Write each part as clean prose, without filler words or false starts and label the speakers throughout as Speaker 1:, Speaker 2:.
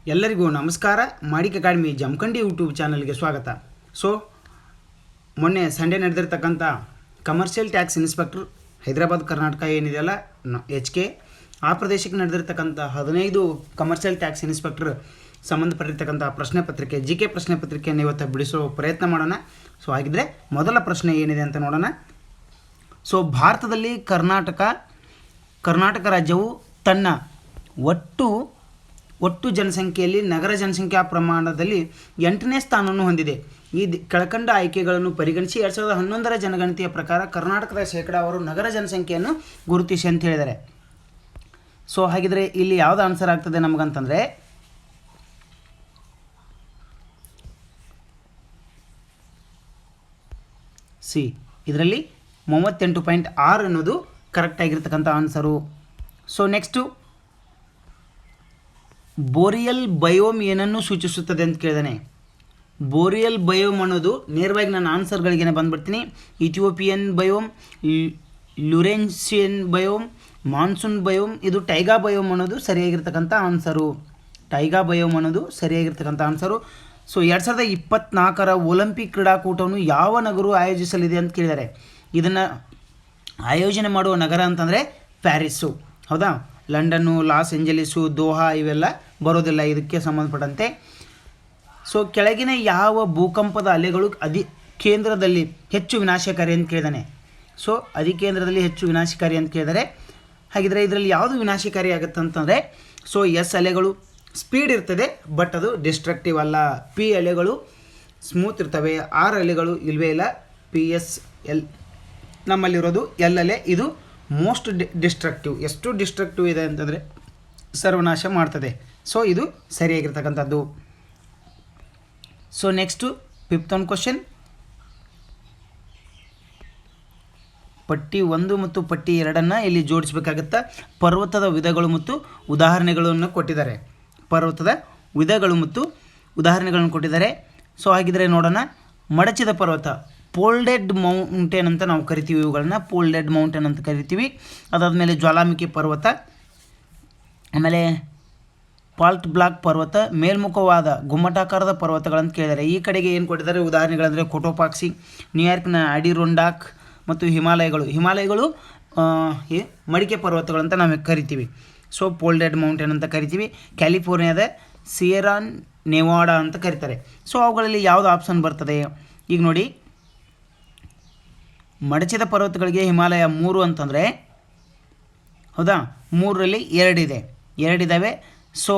Speaker 1: ಎಲ್ಲರಿಗೂ ನಮಸ್ಕಾರ. ಮಾಡಿಕ್ academy Jamkhandi YouTube ಚಾನಲ್ಗೆ ಸ್ವಾಗತ. ಸೊ ಮೊನ್ನೆ ಸಂಡೇ ನಡೆದಿರ್ತಕ್ಕಂಥ commercial tax inspector Hyderabad Karnataka ಏನಿದೆಯಲ್ಲ HK ಆ ಪ್ರದೇಶಕ್ಕೆ ನಡೆದಿರ್ತಕ್ಕಂಥ 15 ಕಮರ್ಷಿಯಲ್ ಟ್ಯಾಕ್ಸ್ ಇನ್ಸ್ಪೆಕ್ಟರ್ ಸಂಬಂಧಪಟ್ಟಿರ್ತಕ್ಕಂಥ ಪ್ರಶ್ನೆ ಪತ್ರಿಕೆ GK ಪ್ರಶ್ನೆ ಪತ್ರಿಕೆಯನ್ನು ಇವತ್ತು ಬಿಡಿಸೋ ಪ್ರಯತ್ನ ಮಾಡೋಣ. ಸೊ ಹಾಗಿದ್ರೆ ಮೊದಲ ಪ್ರಶ್ನೆ ಏನಿದೆ ಅಂತ ನೋಡೋಣ. ಸೊ ಭಾರತದಲ್ಲಿ ಕರ್ನಾಟಕ ರಾಜ್ಯವು ತನ್ನ ಒಟ್ಟು ಜನಸಂಖ್ಯೆಯಲ್ಲಿ ನಗರ ಜನಸಂಖ್ಯಾ ಪ್ರಮಾಣದಲ್ಲಿ 8ನೇ ಸ್ಥಾನವನ್ನು ಹೊಂದಿದೆ. ಈ ಕೆಳಕಂಡ ಆಯ್ಕೆಗಳನ್ನು ಪರಿಗಣಿಸಿ 2011ರ ಜನಗಣತಿಯ ಪ್ರಕಾರ ಕರ್ನಾಟಕದ ಶೇಕಡಾವಾರು ನಗರ ಜನಸಂಖ್ಯೆಯನ್ನು ಗುರುತಿಸಿ ಅಂತ ಹೇಳಿದ್ದಾರೆ. ಸೊ ಹಾಗಿದ್ರೆ ಇಲ್ಲಿ ಯಾವುದು ಆನ್ಸರ್ ಆಗ್ತದೆ ನಮಗಂತಂದರೆ ಸಿ, ಇದರಲ್ಲಿ 38.6 ಅನ್ನೋದು ಕರೆಕ್ಟಾಗಿರ್ತಕ್ಕಂಥ answer. So next boreal biome ಏನನ್ನು ಸೂಚಿಸುತ್ತದೆ ಅಂತ ಕೇಳಿದಾನೆ. ಬೋರಿಯಲ್ ಬಯೋಮ್ ಅನ್ನೋದು ನೇರವಾಗಿ ನಾನು ಆನ್ಸರ್ಗಳಿಗೇನೆ ಬಂದುಬಿಡ್ತೀನಿ. Ethiopian biome, Laurentian biome, monsoon biome, ಇದು ಟೈಗಾ ಬಯೋಮ್ ಅನ್ನೋದು ಸರಿಯಾಗಿರ್ತಕ್ಕಂಥ ಆನ್ಸರು. ಟೈಗಾ ಬಯೋಮ್ ಅನ್ನೋದು ಸರಿಯಾಗಿರ್ತಕ್ಕಂಥ ಆನ್ಸರು. ಸೊ 2024ರ ಒಲಿಂಪಿಕ್ ಕ್ರೀಡಾಕೂಟವನ್ನು ಯಾವ ನಗರವು ಆಯೋಜಿಸಲಿದೆ ಅಂತ ಕೇಳಿದ್ದಾರೆ. ಇದನ್ನು ಆಯೋಜನೆ ಮಾಡುವ ನಗರ ಅಂತಂದರೆ ಪ್ಯಾರಿಸ್ಸು. ಹೌದಾ? ಲಂಡನ್ನು, ಲಾಸ್ ಏಂಜಲೀಸು, ದೋಹಾ ಇವೆಲ್ಲ ಬರೋದಿಲ್ಲ ಇದಕ್ಕೆ ಸಂಬಂಧಪಟ್ಟಂತೆ. ಸೊ ಕೆಳಗಿನ ಯಾವ ಭೂಕಂಪದ ಅಲೆಗಳು ಕೇಂದ್ರದಲ್ಲಿ ಹೆಚ್ಚು ವಿನಾಶಕಾರಿ ಅಂತ ಕೇಳಿದಾನೆ. ಸೊ ಕೇಂದ್ರದಲ್ಲಿ ಹೆಚ್ಚು ವಿನಾಶಕಾರಿ ಅಂತ ಕೇಳಿದರೆ, ಹಾಗಿದ್ರೆ ಇದರಲ್ಲಿ ಯಾವುದು ವಿನಾಶಕಾರಿ ಆಗುತ್ತೆ ಅಂತಂದರೆ ಸೊ S ಅಲೆಗಳು ಸ್ಪೀಡ್ ಇರ್ತದೆ ಬಟ್ ಅದು ಡಿಸ್ಟ್ರಕ್ಟಿವ್ ಅಲ್ಲ. P ಅಲೆಗಳು ಸ್ಮೂತ್ ಇರ್ತವೆ. R ಅಲೆಗಳು ಇಲ್ವೇ ಇಲ್ಲ. PSL ನಮ್ಮಲ್ಲಿರೋದು L ಅಲೆ, ಇದು ಮೋಸ್ಟ್ ಡಿಸ್ಟ್ರಕ್ಟಿವ್. ಎಷ್ಟು ಡಿಸ್ಟ್ರಕ್ಟಿವ್ ಇದೆ ಅಂತಂದರೆ ಸರ್ವನಾಶ ಮಾಡ್ತದೆ. ಸೊ ಇದು ಸರಿಯಾಗಿರ್ತಕ್ಕಂಥದ್ದು. ಸೊ ನೆಕ್ಸ್ಟು 5th ಒಂದು ಕ್ವಶನ್. ಪಟ್ಟಿ 1 ಮತ್ತು ಪಟ್ಟಿ 2 ಇಲ್ಲಿ ಜೋಡಿಸಬೇಕಾಗುತ್ತಾ. ಪರ್ವತದ ವಿಧಗಳು ಮತ್ತು ಉದಾಹರಣೆಗಳನ್ನು ಕೊಟ್ಟಿದ್ದಾರೆ. ಪರ್ವತದ ವಿಧಗಳು ಮತ್ತು ಉದಾಹರಣೆಗಳನ್ನು ಕೊಟ್ಟಿದ್ದಾರೆ. ಸೊ ಹಾಗಿದ್ರೆ ನೋಡೋಣ. ಮಡಚಿದ ಪರ್ವತ, ಫೋಲ್ಡೆಡ್ ಮೌಂಟೇನ್ ಅಂತ ನಾವು ಕರಿತೀವಿ. ಇವುಗಳನ್ನ ಫೋಲ್ಡೆಡ್ ಮೌಂಟೇನ್ ಅಂತ ಕರಿತೀವಿ. ಅದಾದಮೇಲೆ ಜ್ವಾಲಾಮುಖಿ ಪರ್ವತ, ಆಮೇಲೆ ಫಾಲ್ಟ್ ಬ್ಲಾಕ್ ಪರ್ವತ, ಮೇಲ್ಮುಖವಾದ ಗುಮ್ಮಟಾಕಾರದ ಪರ್ವತಗಳಂತ ಕೇಳಿದ್ದಾರೆ. ಈ ಕಡೆಗೆ ಏನು ಕೊಟ್ಟಿದ್ದಾರೆ ಉದಾಹರಣೆಗಳಂದರೆ ಕೋಟೋಪಾಕ್ಸಿ, ನ್ಯೂಯಾರ್ಕ್ನ ಅಡಿರೊಂಡಾಕ್ ಮತ್ತು ಹಿಮಾಲಯಗಳು ಮಡಿಕೆ ಪರ್ವತಗಳಂತ ನಾವು ಕರಿತೀವಿ. ಸೊ ಫೋಲ್ಡೆಡ್ ಮೌಂಟೇನ್ ಅಂತ ಕರಿತೀವಿ. ಕ್ಯಾಲಿಫೋರ್ನಿಯಾದ ಸಿಯೆರಾ ನೆವಾಡಾ ಅಂತ ಕರೀತಾರೆ. ಸೊ ಅವುಗಳಲ್ಲಿ ಯಾವುದು ಆಪ್ಷನ್ ಬರ್ತದೆ? ಈಗ ನೋಡಿ, ಮಡಚಿದ ಪರ್ವತಗಳಿಗೆ ಹಿಮಾಲಯ 3 ಅಂತಂದರೆ, ಹೌದಾ, 3ರಲ್ಲಿ 2 ಇದ್ದಾವೆ. ಸೊ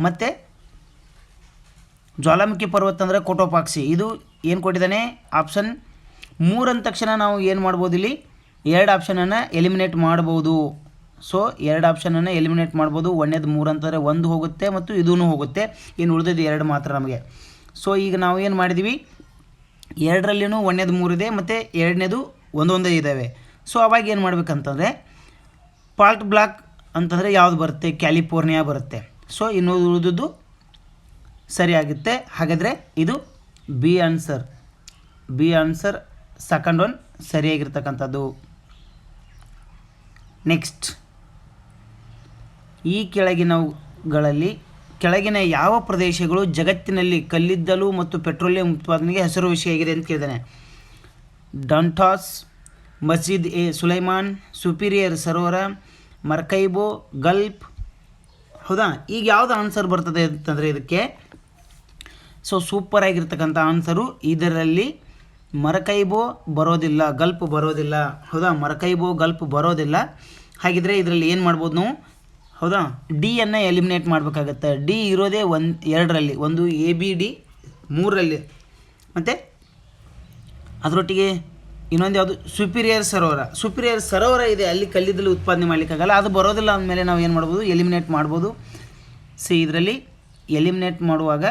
Speaker 1: ಮತ್ತು ಜ್ವಾಲಾಮುಖಿ ಪರ್ವತ ಅಂದರೆ ಕೋಟೋಪಾಕ್ಸಿ, ಇದು ಏನು ಕೊಟ್ಟಿದ್ದಾನೆ ಆಪ್ಷನ್ 3 ಅಂದ ತಕ್ಷಣ ನಾವು ಏನು ಮಾಡ್ಬೋದು, ಇಲ್ಲಿ 2 ಆಪ್ಷನನ್ನು ಎಲಿಮಿನೇಟ್ ಮಾಡ್ಬೋದು. ಸೊ 2 ಆಪ್ಷನನ್ನು ಎಲಿಮಿನೇಟ್ ಮಾಡ್ಬೋದು. 1ನೇದು 3 ಅಂತಂದರೆ 1 ಹೋಗುತ್ತೆ ಮತ್ತು ಇದೂ ಹೋಗುತ್ತೆ. ಇನ್ನು ಉಳಿದಿದ್ದು 2 ಮಾತ್ರ ನಮಗೆ. ಸೊ ಈಗ ನಾವು ಏನು ಮಾಡಿದ್ದೀವಿ, 2ರಲ್ಲಿನೂ 1ನೇದು 3 ಇದೆ ಮತ್ತು 2ನೇದು ಒಂದೊಂದೇ ಇದ್ದಾವೆ. ಸೊ ಅವಾಗ ಏನು ಮಾಡಬೇಕಂತಂದರೆ ಫಾಲ್ಟ್ ಬ್ಲಾಕ್ ಅಂತಂದರೆ ಯಾವುದು ಬರುತ್ತೆ? ಕ್ಯಾಲಿಫೋರ್ನಿಯಾ ಬರುತ್ತೆ. ಸೊ ಇನ್ನು ಉಳಿದದ್ದು ಸರಿಯಾಗುತ್ತೆ. ಹಾಗಾದರೆ ಇದು ಬಿ ಆನ್ಸರ್ ಸೆಕೆಂಡ್ ಒನ್ ಸರಿಯಾಗಿರ್ತಕ್ಕಂಥದ್ದು. ನೆಕ್ಸ್ಟ್, ಈ ಕೆಳಗಿನ ಯಾವ ಪ್ರದೇಶಗಳು ಜಗತ್ತಿನಲ್ಲಿ ಕಲ್ಲಿದ್ದಲು ಮತ್ತು ಪೆಟ್ರೋಲಿಯಂ ಉತ್ಪಾದನೆಗೆ ಹೆಸರುವಾಸಿಯಾಗಿದೆ ಅಂತ ಕೇಳಿದ್ದಾನೆ. ಡಾಂಟಾಸ್, ಮಸ್ಜಿದ್ ಎ ಸುಲೈಮಾನ್, ಸುಪೀರಿಯರ್ ಸರೋವರ, ಮರ್ಕೈಬೋ, ಗಲ್ಫ್. ಹೌದಾ? ಈಗ ಯಾವುದು ಆನ್ಸರ್ ಬರ್ತದೆ ಅಂತಂದರೆ ಇದಕ್ಕೆ ಸೊ ಸೂಪರ್ ಆಗಿರ್ತಕ್ಕಂಥ ಆನ್ಸರು. ಇದರಲ್ಲಿ ಮರಕೈಬೋ ಬರೋದಿಲ್ಲ, ಗಲ್ಫ್ ಬರೋದಿಲ್ಲ. ಹೌದಾ? ಮರಕೈಬೋ, ಗಲ್ಫ್ ಬರೋದಿಲ್ಲ. ಹಾಗಿದ್ರೆ ಇದರಲ್ಲಿ ಏನು ಮಾಡ್ಬೋದು ನಾವು? ಹೌದಾ? ಡಿಯನ್ನು ಎಲಿಮಿನೇಟ್ ಮಾಡಬೇಕಾಗತ್ತೆ. ಡಿ ಇರೋದೇ 2ರಲ್ಲಿ, ಒಂದು ABD 3ರಲ್ಲಿ, ಮತ್ತು ಅದರೊಟ್ಟಿಗೆ ಇನ್ನೊಂದು ಯಾವುದು ಸುಪೀರಿಯರ್ ಸರೋವರ ಇದೆ, ಅಲ್ಲಿ ಕಲ್ಲಿದ್ದಲು ಉತ್ಪಾದನೆ ಮಾಡಲಿಕ್ಕಾಗಲ್ಲ, ಅದು ಬರೋದಿಲ್ಲ. ಅಂದಮೇಲೆ ನಾವು ಏನು ಮಾಡ್ಬೋದು? ಎಲಿಮಿನೇಟ್ ಮಾಡ್ಬೋದು. ಇದರಲ್ಲಿ ಎಲಿಮಿನೇಟ್ ಮಾಡುವಾಗ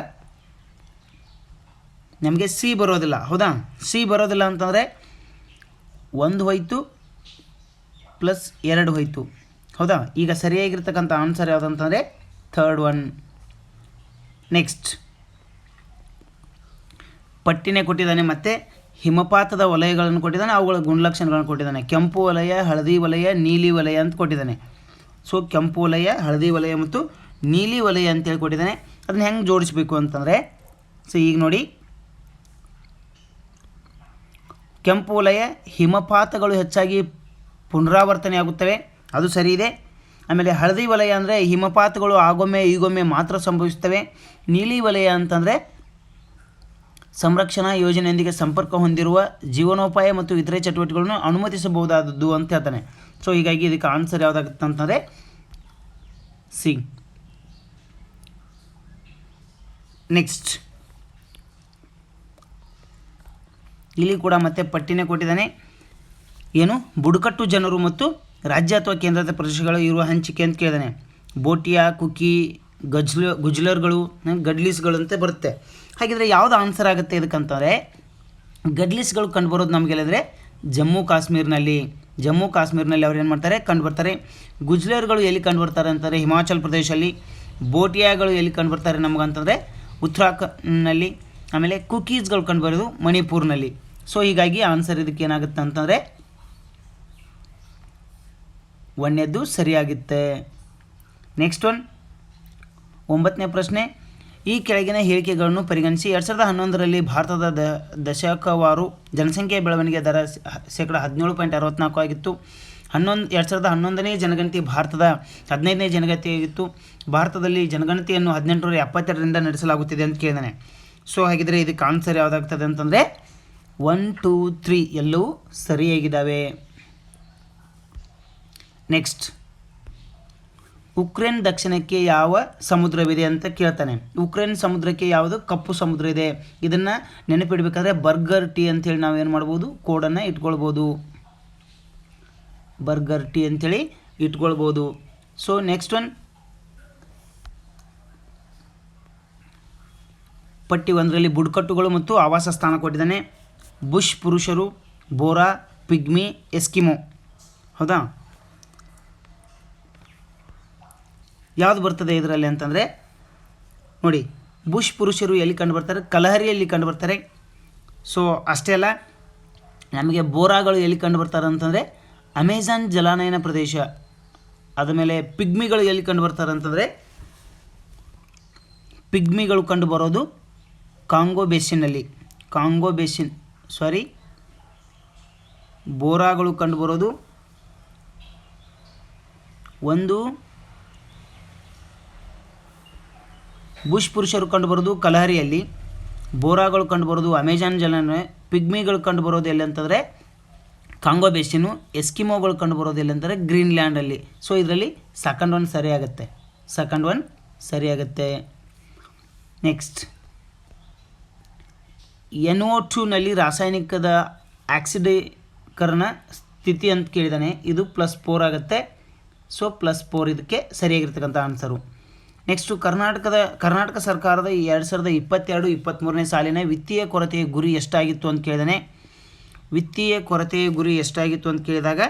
Speaker 1: ನಮಗೆ ಸಿ ಬರೋದಿಲ್ಲ. ಹೌದಾ? ಸಿ ಬರೋದಿಲ್ಲ ಅಂತಂದರೆ 1 ಹೋಯ್ತು ಪ್ಲಸ್ 2 ಹೋಯ್ತು. ಹೌದಾ? ಈಗ ಸರಿಯಾಗಿರ್ತಕ್ಕಂಥ ಆನ್ಸರ್ ಯಾವುದಂತಂದರೆ 3rd ಒನ್. ನೆಕ್ಸ್ಟ್, ಪಟ್ಟಿನೇ ಕೊಟ್ಟಿದ್ದಾನೆ ಮತ್ತು ಹಿಮಪಾತದ ವಲಯಗಳನ್ನು ಕೊಟ್ಟಿದ್ದಾನೆ, ಅವುಗಳ ಗುಣಲಕ್ಷಣಗಳನ್ನು ಕೊಟ್ಟಿದ್ದಾನೆ. ಕೆಂಪು ವಲಯ, ಹಳದಿ ವಲಯ, ನೀಲಿ ವಲಯ ಅಂತ ಕೊಟ್ಟಿದ್ದಾನೆ. ಸೊ ಕೆಂಪು ವಲಯ, ಹಳದಿ ವಲಯ ಮತ್ತು ನೀಲಿ ವಲಯ ಅಂತೇಳಿ ಕೊಟ್ಟಿದ್ದಾನೆ. ಅದನ್ನ ಹೆಂಗೆ ಜೋಡಿಸ್ಬೇಕು ಅಂತಂದರೆ, ಸೊ ಈಗ ನೋಡಿ, ಕೆಂಪು ವಲಯ ಹಿಮಪಾತಗಳು ಹೆಚ್ಚಾಗಿ ಪುನರಾವರ್ತನೆಯಾಗುತ್ತವೆ, ಅದು ಸರಿ ಇದೆ. ಆಮೇಲೆ ಹಳದಿ ವಲಯ ಅಂದರೆ ಹಿಮಪಾತಗಳು ಆಗೊಮ್ಮೆ ಈಗೊಮ್ಮೆ ಮಾತ್ರ ಸಂಭವಿಸುತ್ತವೆ. ನೀಲಿ ವಲಯ ಅಂತಂದರೆ ಸಂರಕ್ಷಣಾ ಯೋಜನೆಯೊಂದಿಗೆ ಸಂಪರ್ಕ ಹೊಂದಿರುವ ಜೀವನೋಪಾಯ ಮತ್ತು ಇತರೆ ಚಟುವಟಿಕೆಗಳನ್ನು ಅನುಮತಿಸಬಹುದಾದದ್ದು ಅಂತ ಹೇಳ್ತಾನೆ. ಸೊ ಹೀಗಾಗಿ ಇದಕ್ಕೆ ಆನ್ಸರ್ ಯಾವುದಾಗುತ್ತೆ ಅಂತಂದರೆ ಸಿ. ನೆಕ್ಸ್ಟ್, ಇಲ್ಲಿ ಕೂಡ ಮತ್ತೆ ಪಟ್ಟಿನೇ ಕೊಟ್ಟಿದ್ದಾನೆ. ಏನು, ಬುಡಕಟ್ಟು ಜನರು ಮತ್ತು ರಾಜ್ಯ ಅಥವಾ ಕೇಂದ್ರದ ಪ್ರದೇಶಗಳು ಇರುವ ಹಂಚಿಕೆ ಅಂತ ಕೇಳಿದಾನೆ. ಬೋಟಿಯಾ, ಕುಕಿ, ಗುಜ್ಲರ್ಗಳು, ಗಡ್ಲಿಸ್ಗಳು ಅಂತ ಬರುತ್ತೆ. ಹಾಗಿದ್ರೆ ಯಾವುದು ಆನ್ಸರ್ ಆಗುತ್ತೆ ಇದಕ್ಕಂತಂದರೆ, ಗಡ್ಲಿಸ್ಗಳು ಕಂಡುಬರೋದು ನಮಗೆ ಹೇಳಿದ್ರೆ ಜಮ್ಮು ಕಾಶ್ಮೀರ್ನಲ್ಲಿ ಅವ್ರು ಏನು ಮಾಡ್ತಾರೆ, ಕಂಡುಬರ್ತಾರೆ. ಗುಜ್ಲರ್ಗಳು ಎಲ್ಲಿ ಕಂಡುಬರ್ತಾರೆ ಅಂತಂದರೆ ಹಿಮಾಚಲ್ ಪ್ರದೇಶಲ್ಲಿ. ಬೋಟಿಯಾಗಳು ಎಲ್ಲಿ ಕಂಡುಬರ್ತಾರೆ ನಮಗಂತಂದರೆ ಉತ್ತರಾಖಂಡ್ನಲ್ಲಿ. ಆಮೇಲೆ ಕುಕೀಸ್ಗಳು ಕಂಡುಬರೋದು ಮಣಿಪುರ್ನಲ್ಲಿ. ಸೊ ಹೀಗಾಗಿ ಆನ್ಸರ್ ಇದಕ್ಕೆ ಏನಾಗುತ್ತೆ ಅಂತಂದರೆ ಒಂದನೇದ್ದು ಸರಿಯಾಗುತ್ತೆ. ನೆಕ್ಸ್ಟ್ ಒನ್, 9ನೇ ಪ್ರಶ್ನೆ. ಈ ಕೆಳಗಿನ ಹೇಳಿಕೆಗಳನ್ನು ಪರಿಗಣಿಸಿ. 2011ರಲ್ಲಿ ಭಾರತದ ದಶಕವಾರು ಜನಸಂಖ್ಯೆಯ ಬೆಳವಣಿಗೆ ದರ 17.64% ಆಗಿತ್ತು. 2011ನೇ ಜನಗಣತಿ ಭಾರತದ 15ನೇ ಜನಗಣತಿಯಾಗಿತ್ತು. ಭಾರತದಲ್ಲಿ ಜನಗಣತಿಯನ್ನು 1872ರಿಂದ ನಡೆಸಲಾಗುತ್ತಿದೆ ಅಂತ ಕೇಳಿದಾನೆ. ಸೊ ಹಾಗಿದ್ರೆ ಇದಕ್ಕೆ ಆನ್ಸರ್ ಯಾವುದಾಗ್ತದೆ ಅಂತಂದರೆ 1, 2, 3 ಎಲ್ಲವೂ ಸರಿಯಾಗಿದ್ದಾವೆ. ನೆಕ್ಸ್ಟ್, ಉಕ್ರೇನ್ ದಕ್ಷಿಣಕ್ಕೆ ಯಾವ ಸಮುದ್ರವಿದೆ ಅಂತ ಕೇಳ್ತಾನೆ. ಉಕ್ರೇನ್ ಸಮುದ್ರಕ್ಕೆ ಯಾವುದು, ಕಪ್ಪು ಸಮುದ್ರ ಇದೆ. ಇದನ್ನು ನೆನಪಿಡಬೇಕಾದ್ರೆ ಬರ್ಗರ್ ಟಿ ಅಂತೇಳಿ ನಾವು ಏನು ಮಾಡ್ಬೋದು, ಕೋಡನ್ನು ಇಟ್ಕೊಳ್ಬೋದು. ಬರ್ಗರ್ ಟಿ ಅಂಥೇಳಿ ಇಟ್ಕೊಳ್ಬೋದು. ಸೊ ನೆಕ್ಸ್ಟ್ ಒನ್, ಪಟ್ಟಿ 1ರಲ್ಲಿ ಬುಡಕಟ್ಟುಗಳು ಮತ್ತು ಆವಾಸ ಸ್ಥಾನ ಕೊಟ್ಟಿದ್ದಾನೆ. ಬುಷ್ ಪುರುಷರು, ಬೋರಾ, ಪಿಗ್ಮಿ, ಎಸ್ಕಿಮೋ. ಹೌದಾ, ಯಾವುದು ಬರ್ತದೆ ಇದರಲ್ಲಿ ಅಂತಂದರೆ ನೋಡಿ, ಬುಷ್ ಪುರುಷರು ಎಲ್ಲಿ ಕಂಡುಬರ್ತಾರೆ, ಕಲಹರಿಯಲ್ಲಿ ಕಂಡುಬರ್ತಾರೆ. ಸೊ ಅಷ್ಟೇ ಅಲ್ಲ, ನಮಗೆ ಬೋರಾಗಳು ಎಲ್ಲಿ ಕಂಡುಬರ್ತಾರೆ ಅಂತಂದರೆ ಅಮೆಜಾನ್ ಜಲಾನಯನ ಪ್ರದೇಶ. ಆದಮೇಲೆ ಪಿಗ್ಮಿಗಳು ಎಲ್ಲಿ ಕಂಡುಬರ್ತಾರೆ ಅಂತಂದರೆ ಪಿಗ್ಮಿಗಳು ಕಂಡುಬರೋದು ಕಾಂಗೋ ಬೇಸಿನಲ್ಲಿ. ಬೋರಾಗಳು ಕಂಡುಬರೋದು ಒಂದು, ಬುಷ್ ಪುರುಷರು ಕಂಡುಬರೋದು ಕಲಹರಿಯಲ್ಲಿ, ಬೋರಾಗಳು ಕಂಡುಬರೋದು ಅಮೆಜಾನ್ ಜಲಾನಯ, ಪಿಗ್ಮಿಗಳು ಕಂಡುಬರೋದು ಎಲ್ಲಿ ಅಂತಂದರೆ ಕಾಂಗೋ ಬೇಸಿನು, ಎಸ್ಕಿಮೋಗಳು ಕಂಡುಬರೋದು ಎಲ್ಲಿ ಅಂತಂದರೆ ಗ್ರೀನ್ಲ್ಯಾಂಡಲ್ಲಿ. ಸೊ ಇದರಲ್ಲಿ ಸೆಕೆಂಡ್ ಒನ್ ಸರಿಯಾಗುತ್ತೆ. ನೆಕ್ಸ್ಟ್, NO2ನಲ್ಲಿ ರಾಸಾಯನಿಕದ ಆಕ್ಸಿಡೀಕರಣ ಸ್ಥಿತಿ ಅಂತ ಕೇಳಿದ್ದಾನೆ. ಇದು +4 ಆಗುತ್ತೆ. ಸೊ +4 ಇದಕ್ಕೆ ಸರಿಯಾಗಿರ್ತಕ್ಕಂಥ ಆನ್ಸರು. ನೆಕ್ಸ್ಟು, ಕರ್ನಾಟಕ ಸರ್ಕಾರದ 2022-23ನೇ ಸಾಲಿನ ವಿತ್ತೀಯ ಕೊರತೆಯ ಗುರಿ ಎಷ್ಟಾಗಿತ್ತು ಅಂತ ಕೇಳಿದಾನೆ. ವಿತ್ತೀಯ ಕೊರತೆಯ ಗುರಿ ಎಷ್ಟಾಗಿತ್ತು ಅಂತ ಕೇಳಿದಾಗ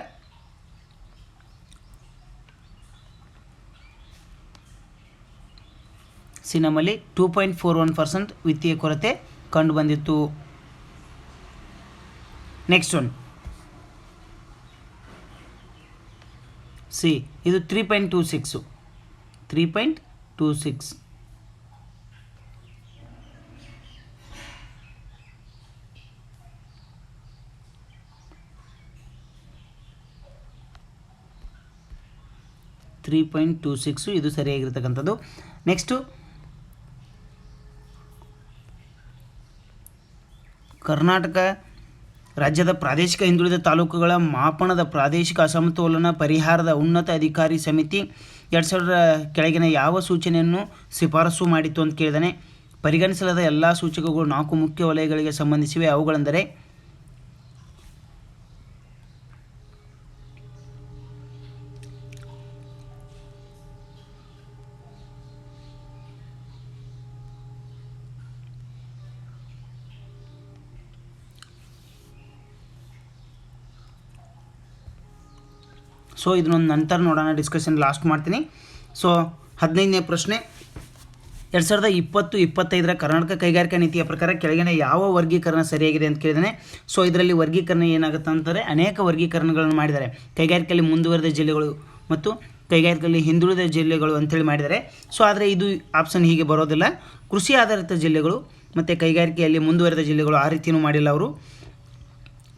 Speaker 1: ನಮ್ಮಲ್ಲಿ 2.41% ವಿತ್ತೀಯ ಕೊರತೆ ಕಂಡುಬಂದಿತ್ತು. ನೆಕ್ಸ್ಟ್ ಒನ್, ಸಿ, ಇದು 3.26. 3.26 ಇದು ಸರಿಯಾಗಿರ್ತಕ್ಕಂಥದ್ದು. ನೆಕ್ಸ್ಟು, ಕರ್ನಾಟಕ ರಾಜ್ಯದ ಪ್ರಾದೇಶಿಕ ಹಿಂದುಳಿದ ತಾಲೂಕುಗಳ ಮಾಪನದ ಪ್ರಾದೇಶಿಕ ಅಸಮತೋಲನ ಪರಿಹಾರದ ಉನ್ನತ ಅಧಿಕಾರಿ ಸಮಿತಿ 2000 ಕೆಳಗಿನ ಯಾವ ಸೂಚನೆಯನ್ನು ಶಿಫಾರಸು ಮಾಡಿತ್ತು ಅಂತ ಕೇಳಿದಾನೆ. ಪರಿಗಣಿಸಲಾದ ಎಲ್ಲ ಸೂಚಕಗಳು 4 ಮುಖ್ಯ ವಲಯಗಳಿಗೆ ಸಂಬಂಧಿಸಿವೆ. ಅವುಗಳೆಂದರೆ ಸೊ ಇದನ್ನೊಂದು ನಂತರ ನೋಡೋಣ, ಡಿಸ್ಕಷನ್ ಲಾಸ್ಟ್ ಮಾಡ್ತೀನಿ. ಸೊ 15ನೇ ಪ್ರಶ್ನೆ, 2020-25ರ ಕರ್ನಾಟಕ ಕೈಗಾರಿಕಾ ನೀತಿಯ ಪ್ರಕಾರ ಕೆಳಗಿನ ಯಾವ ವರ್ಗೀಕರಣ ಸರಿಯಾಗಿದೆ ಅಂತ ಕೇಳಿದಾನೆ. ಸೊ ಇದರಲ್ಲಿ ವರ್ಗೀಕರಣ ಏನಾಗುತ್ತೆ ಅಂತಂದರೆ ಅನೇಕ ವರ್ಗೀಕರಣಗಳನ್ನು ಮಾಡಿದ್ದಾರೆ. ಕೈಗಾರಿಕೆಯಲ್ಲಿ ಮುಂದುವರೆದ ಜಿಲ್ಲೆಗಳು ಮತ್ತು ಕೈಗಾರಿಕೆಯಲ್ಲಿ ಹಿಂದುಳಿದ ಜಿಲ್ಲೆಗಳು ಅಂತೇಳಿ ಮಾಡಿದ್ದಾರೆ. ಸೊ ಆದರೆ ಇದು ಆಪ್ಷನ್ ಹೀಗೆ ಬರೋದಿಲ್ಲ. ಕೃಷಿ ಆಧಾರಿತ ಜಿಲ್ಲೆಗಳು ಮತ್ತು ಕೈಗಾರಿಕೆಯಲ್ಲಿ ಮುಂದುವರೆದ ಜಿಲ್ಲೆಗಳು ಆ ರೀತಿಯೂ ಮಾಡಿಲ್ಲ ಅವರು.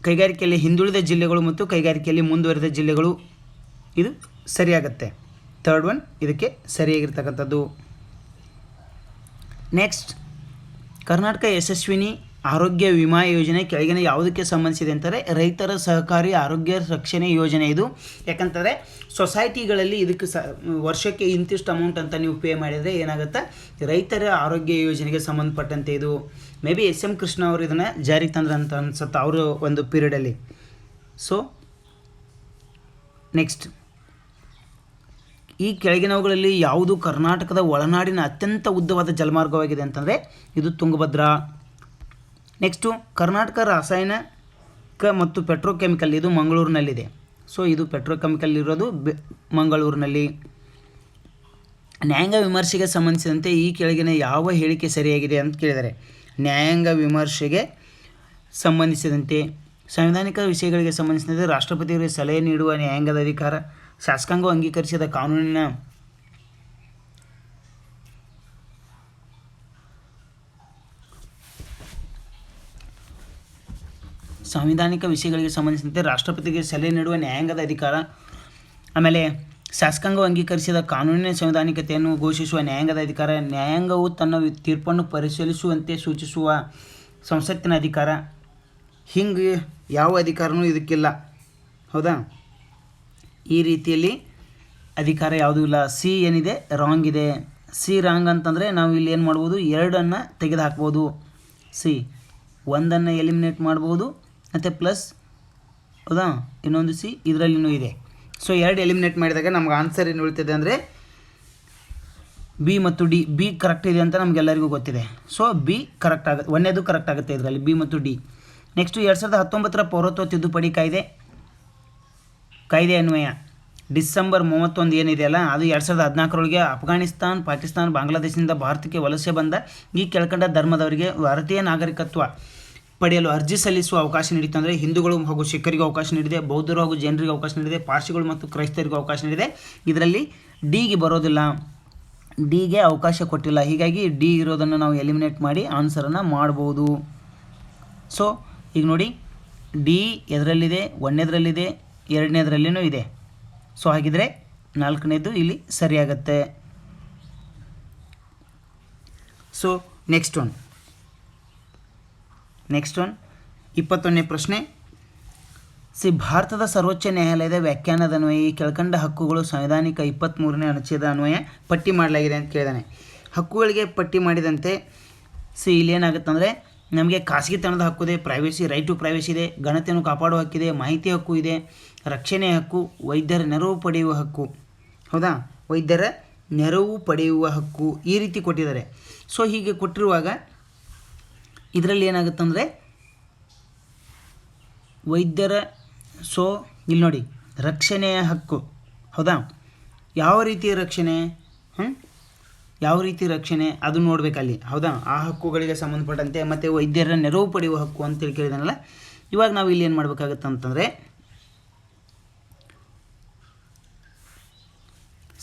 Speaker 1: ಕೈಗಾರಿಕೆಯಲ್ಲಿ ಹಿಂದುಳಿದ ಜಿಲ್ಲೆಗಳು ಮತ್ತು ಕೈಗಾರಿಕೆಯಲ್ಲಿ ಮುಂದುವರೆದ ಜಿಲ್ಲೆಗಳು ಇದು ಸರಿಯಾಗುತ್ತೆ. ಥರ್ಡ್ ಒನ್ ಇದಕ್ಕೆ ಸರಿಯಾಗಿರ್ತಕ್ಕಂಥದ್ದು. ನೆಕ್ಸ್ಟ್, ಕರ್ನಾಟಕ ಯಶಸ್ವಿನಿ ಆರೋಗ್ಯ ವಿಮಾ ಯೋಜನೆ ಕೆಳಗಿನ ಯಾವುದಕ್ಕೆ ಸಂಬಂಧಿಸಿದೆ ಅಂತಾರೆ? ರೈತರ ಸಹಕಾರಿ ಆರೋಗ್ಯ ರಕ್ಷಣೆ ಯೋಜನೆ ಇದು. ಯಾಕಂತಂದರೆ ಸೊಸೈಟಿಗಳಲ್ಲಿ ಇದಕ್ಕೆ ವರ್ಷಕ್ಕೆ ಇಂತಿಷ್ಟು ಅಮೌಂಟ್ ಅಂತ ನೀವು ಪೇ ಮಾಡಿದರೆ ಏನಾಗುತ್ತೆ, ರೈತರ ಆರೋಗ್ಯ ಯೋಜನೆಗೆ ಸಂಬಂಧಪಟ್ಟಂತೆ ಇದು. Maybe S M Krishna ಅವರು ಇದನ್ನು ಜಾರಿಗೆ ತಂದ್ರೆ ಅಂತ ಅನ್ಸುತ್ತೆ ಅವರು ಒಂದು ಪೀರಿಯಡಲ್ಲಿ. ಸೊ ನೆಕ್ಸ್ಟ್, ಈ ಕೆಳಗಿನವುಗಳಲ್ಲಿ ಯಾವುದು ಕರ್ನಾಟಕದ ಒಳನಾಡಿನ ಅತ್ಯಂತ ಉದ್ದವಾದ ಜಲಮಾರ್ಗವಾಗಿದೆ ಅಂತಂದರೆ ಇದು ತುಂಗಭದ್ರಾ. ನೆಕ್ಸ್ಟು, ಕರ್ನಾಟಕ ರಾಸಾಯನಿಕ ಮತ್ತು ಪೆಟ್ರೋಕೆಮಿಕಲ್ ಇದು ಮಂಗಳೂರಿನಲ್ಲಿದೆ. ಸೊ ಇದು ಪೆಟ್ರೋಕೆಮಿಕಲ್ ಇರೋದು ಮಂಗಳೂರಿನಲ್ಲಿ. ನ್ಯಾಯಾಂಗ ವಿಮರ್ಶೆಗೆ ಸಂಬಂಧಿಸಿದಂತೆ ಈ ಕೆಳಗಿನ ಯಾವ ಹೇಳಿಕೆ ಸರಿಯಾಗಿದೆ ಅಂತ ಕೇಳಿದ್ದಾರೆ. ನ್ಯಾಯಾಂಗ ವಿಮರ್ಶೆಗೆ ಸಂಬಂಧಿಸಿದಂತೆ ಸಂವಿಧಾನಿಕ ವಿಷಯಗಳಿಗೆ ಸಂಬಂಧಿಸಿದಂತೆ ರಾಷ್ಟ್ರಪತಿಯವರಿಗೆ ಸಲಹೆ ನೀಡುವ ನ್ಯಾಯಾಂಗದ ಅಧಿಕಾರ, ಶಾಸಕಾಂಗವು ಅಂಗೀಕರಿಸಿದ ಕಾನೂನಿನ ಸಂವಿಧಾನಿಕ ವಿಷಯಗಳಿಗೆ ಸಂಬಂಧಿಸಿದಂತೆ ರಾಷ್ಟ್ರಪತಿಗೆ ಸಲಹೆ ನೀಡುವ ನ್ಯಾಯಾಂಗದ ಅಧಿಕಾರ, ಆಮೇಲೆ ಶಾಸಕಾಂಗವು ಅಂಗೀಕರಿಸಿದ ಕಾನೂನಿನ ಸಂವಿಧಾನಿಕತೆಯನ್ನು ಘೋಷಿಸುವ ನ್ಯಾಯಾಂಗದ ಅಧಿಕಾರ, ನ್ಯಾಯಾಂಗವು ತನ್ನ ತೀರ್ಪನ್ನು ಪರಿಶೀಲಿಸುವಂತೆ ಸೂಚಿಸುವ ಸಂಸತ್ತಿನ ಅಧಿಕಾರ. ಹಿಂಗೆ ಯಾವ ಅಧಿಕಾರವೂ ಇದಕ್ಕಿಲ್ಲ, ಹೌದಾ? ಈ ರೀತಿಯಲ್ಲಿ ಅಧಿಕಾರ ಯಾವುದೂ ಇಲ್ಲ. ಸಿ ಏನಿದೆ ರಾಂಗ್ ಇದೆ. ಸಿ ರಾಂಗ್ ಅಂತಂದರೆ ನಾವು ಇಲ್ಲಿ ಏನು ಮಾಡ್ಬೋದು, 2 ತೆಗೆದು ಹಾಕ್ಬೋದು. ಸಿ 1 ಎಲಿಮಿನೇಟ್ ಮಾಡ್ಬೋದು ಮತ್ತು ಪ್ಲಸ್, ಹೌದಾ, ಇನ್ನೊಂದು ಸಿ ಇದರಲ್ಲಿನೂ ಇದೆ. ಸೊ 2 ಎಲಿಮಿನೇಟ್ ಮಾಡಿದಾಗ ನಮ್ಗೆ ಆನ್ಸರ್ ಏನು ಉಳಿತಿದೆ ಅಂದರೆ ಬಿ ಮತ್ತು ಡಿ. ಬಿ ಕರೆಕ್ಟ್ ಇದೆ ಅಂತ ನಮಗೆಲ್ಲರಿಗೂ ಗೊತ್ತಿದೆ. ಸೊ ಬಿ ಕರೆಕ್ಟ್ ಆಗುತ್ತೆ, 1ನೇದು ಕರೆಕ್ಟ್ ಆಗುತ್ತೆ ಇದರಲ್ಲಿ, ಬಿ ಮತ್ತು ಡಿ. ನೆಕ್ಸ್ಟು 2019 ಪೌರತ್ವ ತಿದ್ದುಪಡಿ ಕಾಯ್ದೆ ಅನ್ವಯ ಡಿಸೆಂಬರ್ 31 ಏನಿದೆಯಲ್ಲ ಅದು 2014 ಅಫ್ಘಾನಿಸ್ತಾನ್, ಪಾಕಿಸ್ತಾನ, ಬಾಂಗ್ಲಾದೇಶದಿಂದ ಭಾರತಕ್ಕೆ ವಲಸೆ ಬಂದ ಈ ಕೆಳಕಂಡ ಧರ್ಮದವರಿಗೆ ಭಾರತೀಯ ನಾಗರಿಕತ್ವ ಪಡೆಯಲು ಅರ್ಜಿ ಸಲ್ಲಿಸುವ ಅವಕಾಶ ನೀಡಿತು. ಅಂದರೆ ಹಿಂದೂಗಳು ಹಾಗೂ ಸಿಖ್ಖರಿಗೂ ಅವಕಾಶ ನೀಡಿದೆ, ಬೌದ್ಧರು ಹಾಗೂ ಜೈನರಿಗೆ ಅವಕಾಶ ನೀಡಿದೆ, ಪಾರ್ಸಿಗಳು ಮತ್ತು ಕ್ರೈಸ್ತರಿಗೂ ಅವಕಾಶ ನೀಡಿದೆ. ಇದರಲ್ಲಿ ಡಿಗೆ ಬರೋದಿಲ್ಲ, ಡಿಗೆ ಅವಕಾಶ ಕೊಟ್ಟಿಲ್ಲ. ಹೀಗಾಗಿ ಡಿ ಇರೋದನ್ನು ನಾವು ಎಲಿಮಿನೇಟ್ ಮಾಡಿ ಆನ್ಸರನ್ನು ಮಾಡ್ಬೋದು. ಸೊ ಈಗ ನೋಡಿ, ಡಿ ಎದರಲ್ಲಿದೆ, 1ನೇದರಲ್ಲಿದೆ, 2ನೇದರಲ್ಲಿನೂ ಇದೆ. ಸೊ ಹಾಗಿದ್ರೆ 4ನೇದು ಇಲ್ಲಿ ಸರಿಯಾಗತ್ತೆ. ಸೊ ನೆಕ್ಸ್ಟ್ ಒನ್ 21ನೇ ಪ್ರಶ್ನೆ. ಭಾರತದ ಸರ್ವೋಚ್ಚ ನ್ಯಾಯಾಲಯದ ವ್ಯಾಖ್ಯಾನದ ಅನ್ವಯ ಈ ಕೆಳಕಂಡ ಹಕ್ಕುಗಳು ಸಂವಿಧಾನಿಕ 23ನೇ ಅನುಚ್ಛೇದ ಅನ್ವಯ ಪಟ್ಟಿ ಮಾಡಲಾಗಿದೆ ಅಂತ ಕೇಳಿದಾನೆ. ಹಕ್ಕುಗಳಿಗೆ ಪಟ್ಟಿ ಮಾಡಿದಂತೆ ಇಲ್ಲಿ ಏನಾಗುತ್ತಂದರೆ ನಮಗೆ ಖಾಸಗಿತನದ ಹಕ್ಕು ಇದೆ, ಪ್ರೈವೇಸಿ, ರೈಟ್ ಟು ಪ್ರೈವೇಸಿ ಇದೆ, ಘನತೆಯನ್ನು ಕಾಪಾಡುವ ಹಕ್ಕಿದೆ, ಮಾಹಿತಿ ಹಕ್ಕು ಇದೆ, ರಕ್ಷಣೆ ಹಕ್ಕು, ವೈದ್ಯರ ನೆರವು ಪಡೆಯುವ ಹಕ್ಕು, ಹೌದಾ, ವೈದ್ಯರ ನೆರವು ಪಡೆಯುವ ಹಕ್ಕು, ಈ ರೀತಿ ಕೊಟ್ಟಿದ್ದಾರೆ. ಸೊ ಹೀಗೆ ಕೊಟ್ಟಿರುವಾಗ ಇದರಲ್ಲಿ ಏನಾಗುತ್ತಂದರೆ ವೈದ್ಯರ, ಸೊ ಇಲ್ಲಿ ನೋಡಿ ರಕ್ಷಣೆಯ ಹಕ್ಕು, ಹೌದಾ, ಯಾವ ರೀತಿಯ ರಕ್ಷಣೆ, ಯಾವ ರೀತಿ ರಕ್ಷಣೆ ಅದು ನೋಡಬೇಕಲ್ಲಿ, ಹೌದಾ, ಆ ಹಕ್ಕುಗಳಿಗೆ ಸಂಬಂಧಪಟ್ಟಂತೆ. ಮತ್ತು ವೈದ್ಯರ ನೆರವು ಪಡೆಯುವ ಹಕ್ಕು ಅಂತೇಳಿ ಕೇಳಿದಾನಲ್ಲ. ಇವಾಗ ನಾವು ಇಲ್ಲಿ ಏನು ಮಾಡಬೇಕಾಗತ್ತೆ ಅಂತಂದರೆ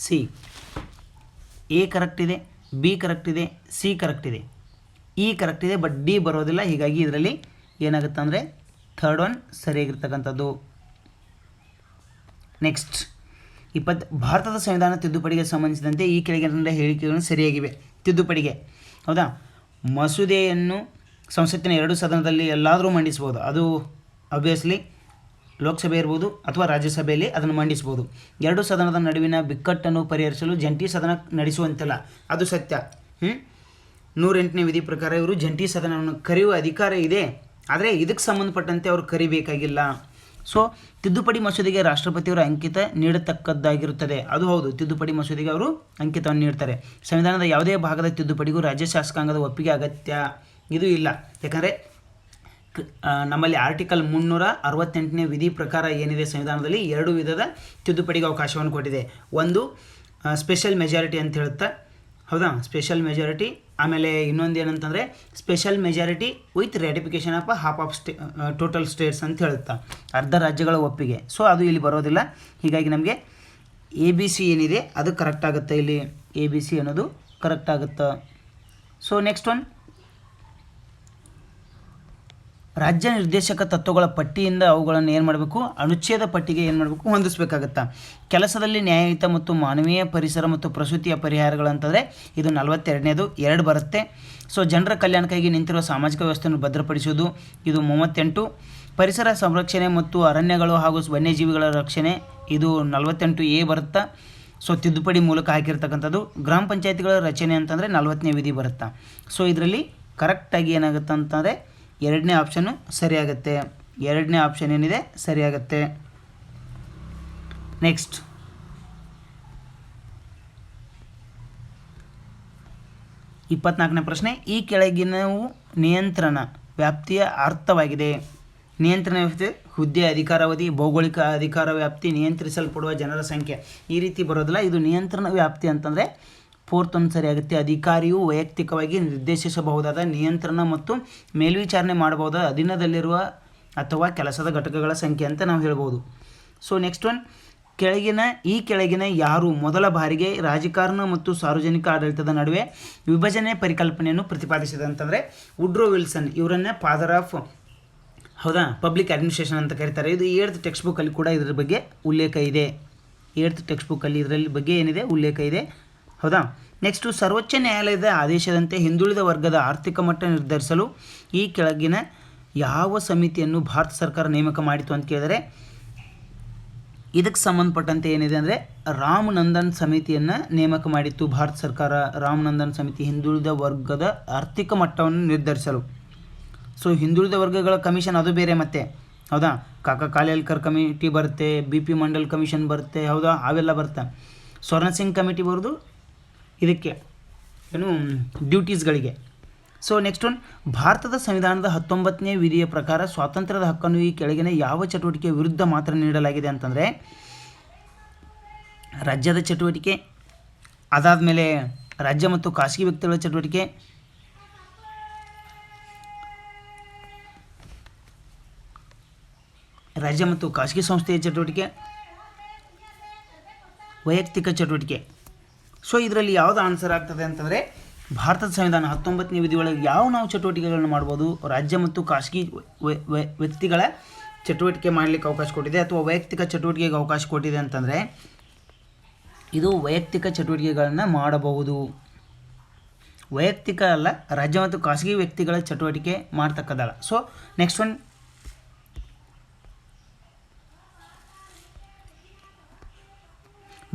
Speaker 1: ಸಿ ಎ ಕರೆಕ್ಟ್ ಇದೆ, ಬಿ ಕರೆಕ್ಟ್ ಇದೆ, ಸಿ ಕರೆಕ್ಟ್ ಇದೆ, ಇ ಕರೆಕ್ಟ್ ಇದೆ, ಬಟ್ ಡಿ ಬರೋದಿಲ್ಲ. ಹೀಗಾಗಿ ಇದರಲ್ಲಿ ಏನಾಗುತ್ತೆ ಅಂದರೆ ಥರ್ಡ್ ಒನ್ ಸರಿಯಾಗಿರ್ತಕ್ಕಂಥದ್ದು. ನೆಕ್ಸ್ಟ್ ಭಾರತದ ಸಂವಿಧಾನ ತಿದ್ದುಪಡಿಗೆ ಸಂಬಂಧಿಸಿದಂತೆ ಈ ಕೆಳಗಿನ ಹೇಳಿಕೆಗಳು ಸರಿಯಾಗಿವೆ. ತಿದ್ದುಪಡಿಗೆ, ಹೌದಾ, ಮಸೂದೆಯನ್ನು ಸಂಸತ್ತಿನ 2 ಸದನದಲ್ಲಿ ಎಲ್ಲಾದರೂ ಮಂಡಿಸ್ಬೋದು. ಅದು ಅಬ್ವಿಯಸ್ಲಿ ಲೋಕಸಭೆ ಇರ್ಬೋದು ಅಥವಾ ರಾಜ್ಯಸಭೆಯಲ್ಲಿ ಅದನ್ನು ಮಂಡಿಸ್ಬೋದು. 2 ಸದನದ ನಡುವಿನ ಬಿಕ್ಕಟ್ಟನ್ನು ಪರಿಹರಿಸಲು ಜಂಟಿ ಸದನ ನಡೆಸುವಂತಿಲ್ಲ, ಅದು ಸತ್ಯ. 108ನೇ ವಿಧಿ ಪ್ರಕಾರ ಇವರು ಜಂಟಿ ಸದನವನ್ನು ಕರೆಯುವ ಅಧಿಕಾರ ಇದೆ, ಆದರೆ ಇದಕ್ಕೆ ಸಂಬಂಧಪಟ್ಟಂತೆ ಅವರು ಕರಿಬೇಕಾಗಿಲ್ಲ. ಸೊ ತಿದ್ದುಪಡಿ ಮಸೂದೆಗೆ ರಾಷ್ಟ್ರಪತಿಯವರು ಅಂಕಿತ ನೀಡತಕ್ಕದ್ದಾಗಿರುತ್ತದೆ. ಅದು ಹೌದು, ತಿದ್ದುಪಡಿ ಮಸೂದೆಗೆ ಅವರು ಅಂಕಿತವನ್ನು ನೀಡ್ತಾರೆ. ಸಂವಿಧಾನದ ಯಾವುದೇ ಭಾಗದ ತಿದ್ದುಪಡಿಗೂ ರಾಜ್ಯ ಶಾಸಕಾಂಗದ ಒಪ್ಪಿಗೆ ಅಗತ್ಯ, ಇದು ಇಲ್ಲ. ಯಾಕಂದರೆ ನಮ್ಮಲ್ಲಿ ಆರ್ಟಿಕಲ್ 368ನೇ ವಿಧಿ ಪ್ರಕಾರ ಏನಿದೆ ಸಂವಿಧಾನದಲ್ಲಿ 2 ವಿಧದ ತಿದ್ದುಪಡಿಗೆ ಅವಕಾಶವನ್ನು ಕೊಟ್ಟಿದೆ. ಒಂದು ಸ್ಪೆಷಲ್ ಮೆಜಾರಿಟಿ ಅಂತ ಹೇಳುತ್ತಾ, ಹೌದಾ, ಸ್ಪೆಷಲ್ ಮೆಜಾರಿಟಿ. ಆಮೇಲೆ ಇನ್ನೊಂದು ಏನಂತಂದರೆ special majority with ratification of half of total states ಅಂತ ಹೇಳುತ್ತಾ, ಅರ್ಧ ರಾಜ್ಯಗಳ ಒಪ್ಪಿಗೆ. ಸೊ ಅದು ಇಲ್ಲಿ ಬರೋದಿಲ್ಲ. ಹೀಗಾಗಿ ನಮಗೆ ಎ ಬಿ ಸಿ ಏನಿದೆ ಅದು ಕರೆಕ್ಟ್ ಆಗುತ್ತೆ. ಇಲ್ಲಿ ಎ ಬಿ ಸಿ ಅನ್ನೋದು ಕರೆಕ್ಟ್ ಆಗುತ್ತೆ. ಸೊ ನೆಕ್ಸ್ಟ್ ಒನ್, ರಾಜ್ಯ ನಿರ್ದೇಶಕ ತತ್ವಗಳ ಪಟ್ಟಿಯಿಂದ ಅವುಗಳನ್ನು ಏನು ಮಾಡಬೇಕು, ಅನುಚ್ಛೇದ ಪಟ್ಟಿಗೆ ಏನು ಮಾಡಬೇಕು, ಹೊಂದಿಸಬೇಕಾಗತ್ತಾ. ಕೆಲಸದಲ್ಲಿ ನ್ಯಾಯಯುತ ಮತ್ತು ಮಾನವೀಯ ಪರಿಸರ ಮತ್ತು ಪ್ರಸೂತಿಯ ಪರಿಹಾರಗಳಂತಂದರೆ ಇದು 42ನೇದು 2 ಬರುತ್ತೆ. ಸೊ ಜನರ ಕಲ್ಯಾಣಕ್ಕಾಗಿ ನಿಂತಿರುವ ಸಾಮಾಜಿಕ ವ್ಯವಸ್ಥೆಯನ್ನು ಭದ್ರಪಡಿಸುವುದು ಇದು 38. ಪರಿಸರ ಸಂರಕ್ಷಣೆ ಮತ್ತು ಅರಣ್ಯಗಳು ಹಾಗೂ ವನ್ಯಜೀವಿಗಳ ರಕ್ಷಣೆ ಇದು 48A ಬರುತ್ತಾ. ಸೊ ತಿದ್ದುಪಡಿ ಮೂಲಕ ಹಾಕಿರ್ತಕ್ಕಂಥದ್ದು. ಗ್ರಾಮ ಪಂಚಾಯತಿಗಳ ರಚನೆ ಅಂತಂದರೆ 40ನೇ ವಿಧಿ ಬರುತ್ತಾ. ಸೊ ಇದರಲ್ಲಿ ಕರೆಕ್ಟಾಗಿ ಏನಾಗುತ್ತೆ ಅಂತಂದರೆ 2ನೇ ಆಪ್ಷನ್ನು ಸರಿಯಾಗುತ್ತೆ. 2ನೇ ಆಪ್ಷನ್ ಏನಿದೆ ಸರಿಯಾಗುತ್ತೆ. ನೆಕ್ಸ್ಟ್, 24ನೇ ಪ್ರಶ್ನೆ, ಈ ಕೆಳಗಿನವು ನಿಯಂತ್ರಣ ವ್ಯಾಪ್ತಿಯ ಅರ್ಥವಾಗಿದೆ. ನಿಯಂತ್ರಣ ವ್ಯಾಪ್ತಿ ಹುದ್ದೆ ಅಧಿಕಾರಾವಧಿ, ಭೌಗೋಳಿಕ ಅಧಿಕಾರ ವ್ಯಾಪ್ತಿ, ನಿಯಂತ್ರಿಸಲ್ಪಡುವ ಜನರ ಸಂಖ್ಯೆ, ಈ ರೀತಿ ಬರೋದಿಲ್ಲ. ಇದು ನಿಯಂತ್ರಣ ವ್ಯಾಪ್ತಿ ಅಂತಂದರೆ 4th ಒಂದು ಸರಿಯಾಗುತ್ತೆ. ಅಧಿಕಾರಿಯು ವೈಯಕ್ತಿಕವಾಗಿ ನಿರ್ದೇಶಿಸಬಹುದಾದ ನಿಯಂತ್ರಣ ಮತ್ತು ಮೇಲ್ವಿಚಾರಣೆ ಮಾಡಬಹುದಾದ ಅಧೀನದಲ್ಲಿರುವ ಅಥವಾ ಕೆಲಸದ ಘಟಕಗಳ ಸಂಖ್ಯೆ ಅಂತ ನಾವು ಹೇಳ್ಬೋದು. ಸೊ ನೆಕ್ಸ್ಟ್ ಒನ್, ಈ ಕೆಳಗಿನ ಯಾರು ಮೊದಲ ಬಾರಿಗೆ ರಾಜಕಾರಣ ಮತ್ತು ಸಾರ್ವಜನಿಕ ಆಡಳಿತದ ನಡುವೆ ವಿಭಜನೆ ಪರಿಕಲ್ಪನೆಯನ್ನು ಪ್ರತಿಪಾದಿಸಿದೆ ಅಂತಂದರೆ ವುಡ್ರೋ ವಿಲ್ಸನ್. ಇವರನ್ನೇ ಫಾದರ್ ಆಫ್ ಪಬ್ಲಿಕ್ ಅಡ್ಮಿನಿಸ್ಟ್ರೇಷನ್ ಅಂತ ಕರೀತಾರೆ. ಇದು 8th ಟೆಕ್ಸ್ಟ್ ಬುಕ್ಕಲ್ಲಿ ಕೂಡ ಇದರ ಬಗ್ಗೆ ಉಲ್ಲೇಖ ಇದೆ. 8th ಟೆಕ್ಸ್ಟ್ ಬುಕ್ಕಲ್ಲಿ ಇದರಲ್ಲಿ ಬಗ್ಗೆ ಏನಿದೆ ಉಲ್ಲೇಖ ಇದೆ. ಹೌದಾ. ನೆಕ್ಸ್ಟು, ಸರ್ವೋಚ್ಚ ನ್ಯಾಯಾಲಯದ ಆದೇಶದಂತೆ ಹಿಂದುಳಿದ ವರ್ಗದ ಆರ್ಥಿಕ ಮಟ್ಟ ನಿರ್ಧರಿಸಲು ಈ ಕೆಳಗಿನ ಯಾವ ಸಮಿತಿಯನ್ನು ಭಾರತ ಸರ್ಕಾರ ನೇಮಕ ಮಾಡಿತು ಅಂತ ಕೇಳಿದರೆ ಇದಕ್ಕೆ ಸಂಬಂಧಪಟ್ಟಂತೆ ಏನಿದೆ ಅಂದರೆ ರಾಮನಂದನ್ ಸಮಿತಿಯನ್ನು ನೇಮಕ ಮಾಡಿತ್ತು ಭಾರತ ಸರ್ಕಾರ. ರಾಮನಂದನ್ ಸಮಿತಿ ಹಿಂದುಳಿದ ವರ್ಗದ ಆರ್ಥಿಕ ಮಟ್ಟವನ್ನು ನಿರ್ಧರಿಸಲು. ಸೊ ಹಿಂದುಳಿದ ವರ್ಗಗಳ ಕಮಿಷನ್ ಅದು ಬೇರೆ ಮತ್ತೆ. ಹೌದಾ. ಕಾಕಾ ಕಾಲೇಲ್ಕರ್ ಕಮಿಟಿ ಬರುತ್ತೆ, BP ಮಂಡಲ್ ಕಮಿಷನ್ ಬರುತ್ತೆ. ಹೌದಾ, ಅವೆಲ್ಲ ಬರುತ್ತೆ. ಸ್ವರ್ಣ ಸಿಂಗ್ ಕಮಿಟಿ ಬರೋದು ಇದಕ್ಕೆ ಏನು ಡ್ಯೂಟೀಸ್ಗಳಿಗೆ. ಸೊ ನೆಕ್ಸ್ಟ್ ಒನ್, ಭಾರತದ ಸಂವಿಧಾನದ 19ನೇ ವಿಧಿಯ ಪ್ರಕಾರ ಸ್ವಾತಂತ್ರ್ಯದ ಹಕ್ಕನ್ನು ಈ ಕೆಳಗಿನ ಯಾವ ಚಟುವಟಿಕೆಯ ವಿರುದ್ಧ ಮಾತ್ರ ನೀಡಲಾಗಿದೆ ಅಂತಂದರೆ ರಾಜ್ಯದ ಚಟುವಟಿಕೆ, ಅದಾದಮೇಲೆ ರಾಜ್ಯ ಮತ್ತು ಖಾಸಗಿ ವ್ಯಕ್ತಿಗಳ ಚಟುವಟಿಕೆ, ರಾಜ್ಯ ಮತ್ತು ಖಾಸಗಿ ಸಂಸ್ಥೆಯ ಚಟುವಟಿಕೆ, ವೈಯಕ್ತಿಕ ಚಟುವಟಿಕೆ. ಸೊ ಇದರಲ್ಲಿ ಯಾವುದು ಆನ್ಸರ್ ಆಗ್ತದೆ ಅಂತಂದರೆ ಭಾರತದ ಸಂವಿಧಾನ 19ನೇ ವಿಧಿಯೊಳಗೆ ನಾವು ಚಟುವಟಿಕೆಗಳನ್ನು ಮಾಡ್ಬೋದು. ರಾಜ್ಯ ಮತ್ತು ಖಾಸಗಿ ವ್ಯಕ್ತಿಗಳ ಚಟುವಟಿಕೆ ಮಾಡಲಿಕ್ಕೆ ಅವಕಾಶ ಕೊಟ್ಟಿದೆ ಅಥವಾ ವೈಯಕ್ತಿಕ ಚಟುವಟಿಕೆಗೆ ಅವಕಾಶ ಕೊಟ್ಟಿದೆ ಅಂತಂದರೆ ಇದು ವೈಯಕ್ತಿಕ ಚಟುವಟಿಕೆಗಳನ್ನು ಮಾಡಬಹುದು. ವೈಯಕ್ತಿಕ ಅಲ್ಲ, ರಾಜ್ಯ ಮತ್ತು ಖಾಸಗಿ ವ್ಯಕ್ತಿಗಳ ಚಟುವಟಿಕೆ ಮಾಡ್ತಕ್ಕದ್ದಲ್ಲ. ಸೊ ನೆಕ್ಸ್ಟ್ ಒನ್,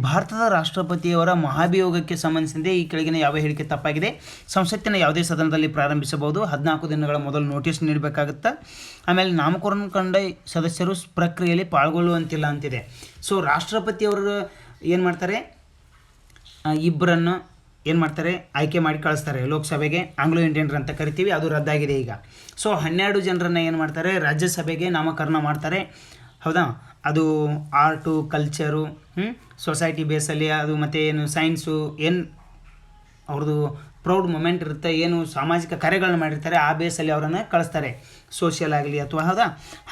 Speaker 1: ಭಾರತದ ರಾಷ್ಟ್ರಪತಿಯವರ ಮಹಾಭಿಯೋಗಕ್ಕೆ ಸಂಬಂಧಿಸಿದಂತೆ ಈ ಕೆಳಗಿನ ಯಾವ ಹೇಳಿಕೆ ತಪ್ಪಾಗಿದೆ. ಸಂಸತ್ತಿನ ಯಾವುದೇ ಸದನದಲ್ಲಿ ಪ್ರಾರಂಭಿಸಬಹುದು. 14 ದಿನಗಳ ಮೊದಲು ನೋಟಿಸ್ ನೀಡಬೇಕಾಗುತ್ತೆ. ಆಮೇಲೆ ನಾಮಕರಣ ಕಂಡ ಸದಸ್ಯರು ಪ್ರಕ್ರಿಯೆಯಲ್ಲಿ ಪಾಲ್ಗೊಳ್ಳುವಂತಿಲ್ಲ ಅಂತಿದೆ. ಸೊ ರಾಷ್ಟ್ರಪತಿಯವರು ಏನು ಮಾಡ್ತಾರೆ, ಇಬ್ಬರನ್ನು ಏನು ಮಾಡ್ತಾರೆ, ಆಯ್ಕೆ ಮಾಡಿ ಕಳಿಸ್ತಾರೆ ಲೋಕಸಭೆಗೆ. ಆಂಗ್ಲೋ ಇಂಡಿಯನ್ರು ಅಂತ ಕರಿತೀವಿ, ಅದು ರದ್ದಾಗಿದೆ ಈಗ. ಸೊ 12 ಜನರನ್ನು ಏನು ಮಾಡ್ತಾರೆ, ರಾಜ್ಯಸಭೆಗೆ ನಾಮಕರಣ ಮಾಡ್ತಾರೆ. ಹೌದಾ. ಅದು ಆರ್ಟು, ಕಲ್ಚರು, ಸೊಸೈಟಿ ಬೇಸಲ್ಲಿ ಅದು ಮತ್ತು ಏನು ಸೈನ್ಸು, ಏನು ಅವ್ರದ್ದು ಪ್ರೌಡ್ ಮೂಮೆಂಟ್ ಇರುತ್ತೆ, ಏನು ಸಾಮಾಜಿಕ ಕಾರ್ಯಗಳನ್ನ ಮಾಡಿರ್ತಾರೆ ಆ ಬೇಸಲ್ಲಿ ಅವರನ್ನು ಕಳಿಸ್ತಾರೆ, ಸೋಷಿಯಲ್ ಆಗಲಿ ಅಥವಾ. ಹೌದಾ.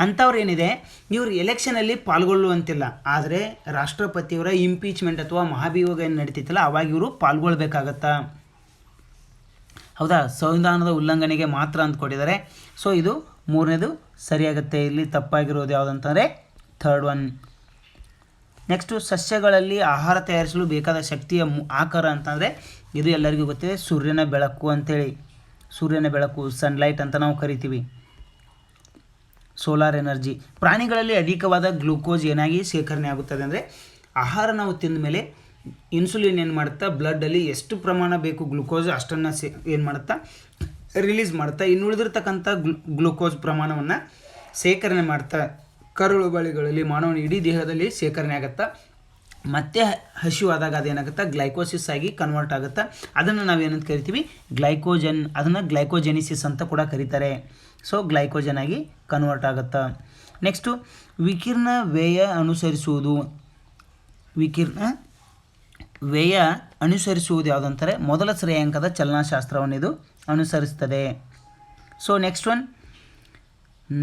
Speaker 1: ಅಂಥವ್ರು ಏನಿದೆ ಇವರು ಎಲೆಕ್ಷನಲ್ಲಿ ಪಾಲ್ಗೊಳ್ಳುವಂತಿಲ್ಲ. ಆದರೆ ರಾಷ್ಟ್ರಪತಿಯವರ ಇಂಪೀಚ್ಮೆಂಟ್ ಅಥವಾ ಮಹಾಭಿಯೋಗ ಏನು ನಡೀತಿತ್ತಲ್ಲ ಅವಾಗ ಇವರು ಪಾಲ್ಗೊಳ್ಬೇಕಾಗತ್ತಾ. ಹೌದಾ. ಸಂವಿಧಾನದ ಉಲ್ಲಂಘನೆಗೆ ಮಾತ್ರ ಅಂದ್ಕೊಟ್ಟಿದ್ದಾರೆ. ಸೊ ಇದು 3ನೇದು ಸರಿಯಾಗುತ್ತೆ. ಇಲ್ಲಿ ತಪ್ಪಾಗಿರೋದು ಯಾವುದಂತಂದರೆ 3rd ಒನ್. ನೆಕ್ಸ್ಟು, ಸಸ್ಯಗಳಲ್ಲಿ ಆಹಾರ ತಯಾರಿಸಲು ಬೇಕಾದ ಶಕ್ತಿಯ ಆಕಾರ ಅಂತಂದರೆ ಇದು ಎಲ್ಲರಿಗೂ ಗೊತ್ತಿದೆ, ಸೂರ್ಯನ ಬೆಳಕು ಅಂತೇಳಿ. ಸೂರ್ಯನ ಬೆಳಕು, ಸನ್ಲೈಟ್ ಅಂತ ನಾವು ಕರಿತೀವಿ, ಸೋಲಾರ್ ಎನರ್ಜಿ. ಪ್ರಾಣಿಗಳಲ್ಲಿ ಅಧಿಕವಾದ ಗ್ಲೂಕೋಸ್ ಏನಾಗಿ ಶೇಖರಣೆ ಆಗುತ್ತದೆ ಅಂದರೆ ಆಹಾರ ನಾವು ತಿಂದ ಮೇಲೆ ಇನ್ಸುಲಿನ್ ಏನು ಮಾಡುತ್ತಾ, ಬ್ಲಡ್ಡಲ್ಲಿ ಎಷ್ಟು ಪ್ರಮಾಣ ಬೇಕು ಗ್ಲೂಕೋಸ್ ಅಷ್ಟನ್ನು ಏನು ಮಾಡುತ್ತಾ, ರಿಲೀಸ್ ಮಾಡುತ್ತಾ. ಇನ್ನುಳಿದಿರ್ತಕ್ಕಂಥ ಗ್ಲೂಕೋಸ್ ಪ್ರಮಾಣವನ್ನು ಶೇಖರಣೆ ಮಾಡ್ತಾ ಕರುಳು ಬಳಿಗಳಲ್ಲಿ ಮಾನವನ ಇಡೀ ದೇಹದಲ್ಲಿ ಶೇಖರಣೆ ಆಗುತ್ತಾ. ಮತ್ತೆ ಹಸಿವಾದಾಗ ಅದೇನಾಗುತ್ತಾ, ಗ್ಲೈಕೋಸಿಸ್ ಆಗಿ ಕನ್ವರ್ಟ್ ಆಗುತ್ತಾ. ಅದನ್ನು ನಾವೇನಂತ ಕರಿತೀವಿ, ಗ್ಲೈಕೋಜನ್. ಅದನ್ನು ಗ್ಲೈಕೋಜೆನಿಸಿಸ್ ಅಂತ ಕೂಡ ಕರೀತಾರೆ. ಸೊ ಗ್ಲೈಕೋಜನ್ ಆಗಿ ಕನ್ವರ್ಟ್ ಆಗುತ್ತಾ. ನೆಕ್ಸ್ಟು, ವಿಕಿರಣ ವ್ಯಯ ಅನುಸರಿಸುವುದು. ವಿಕಿರಣ ವ್ಯಯ ಅನುಸರಿಸುವುದು ಯಾವುದಂತಾರೆ ಮೊದಲ ಶ್ರೇಯಾಂಕದ ಚಲನಶಾಸ್ತ್ರವನ್ನು ಇದು ಅನುಸರಿಸ್ತದೆ. ಸೊ ನೆಕ್ಸ್ಟ್ ಒನ್,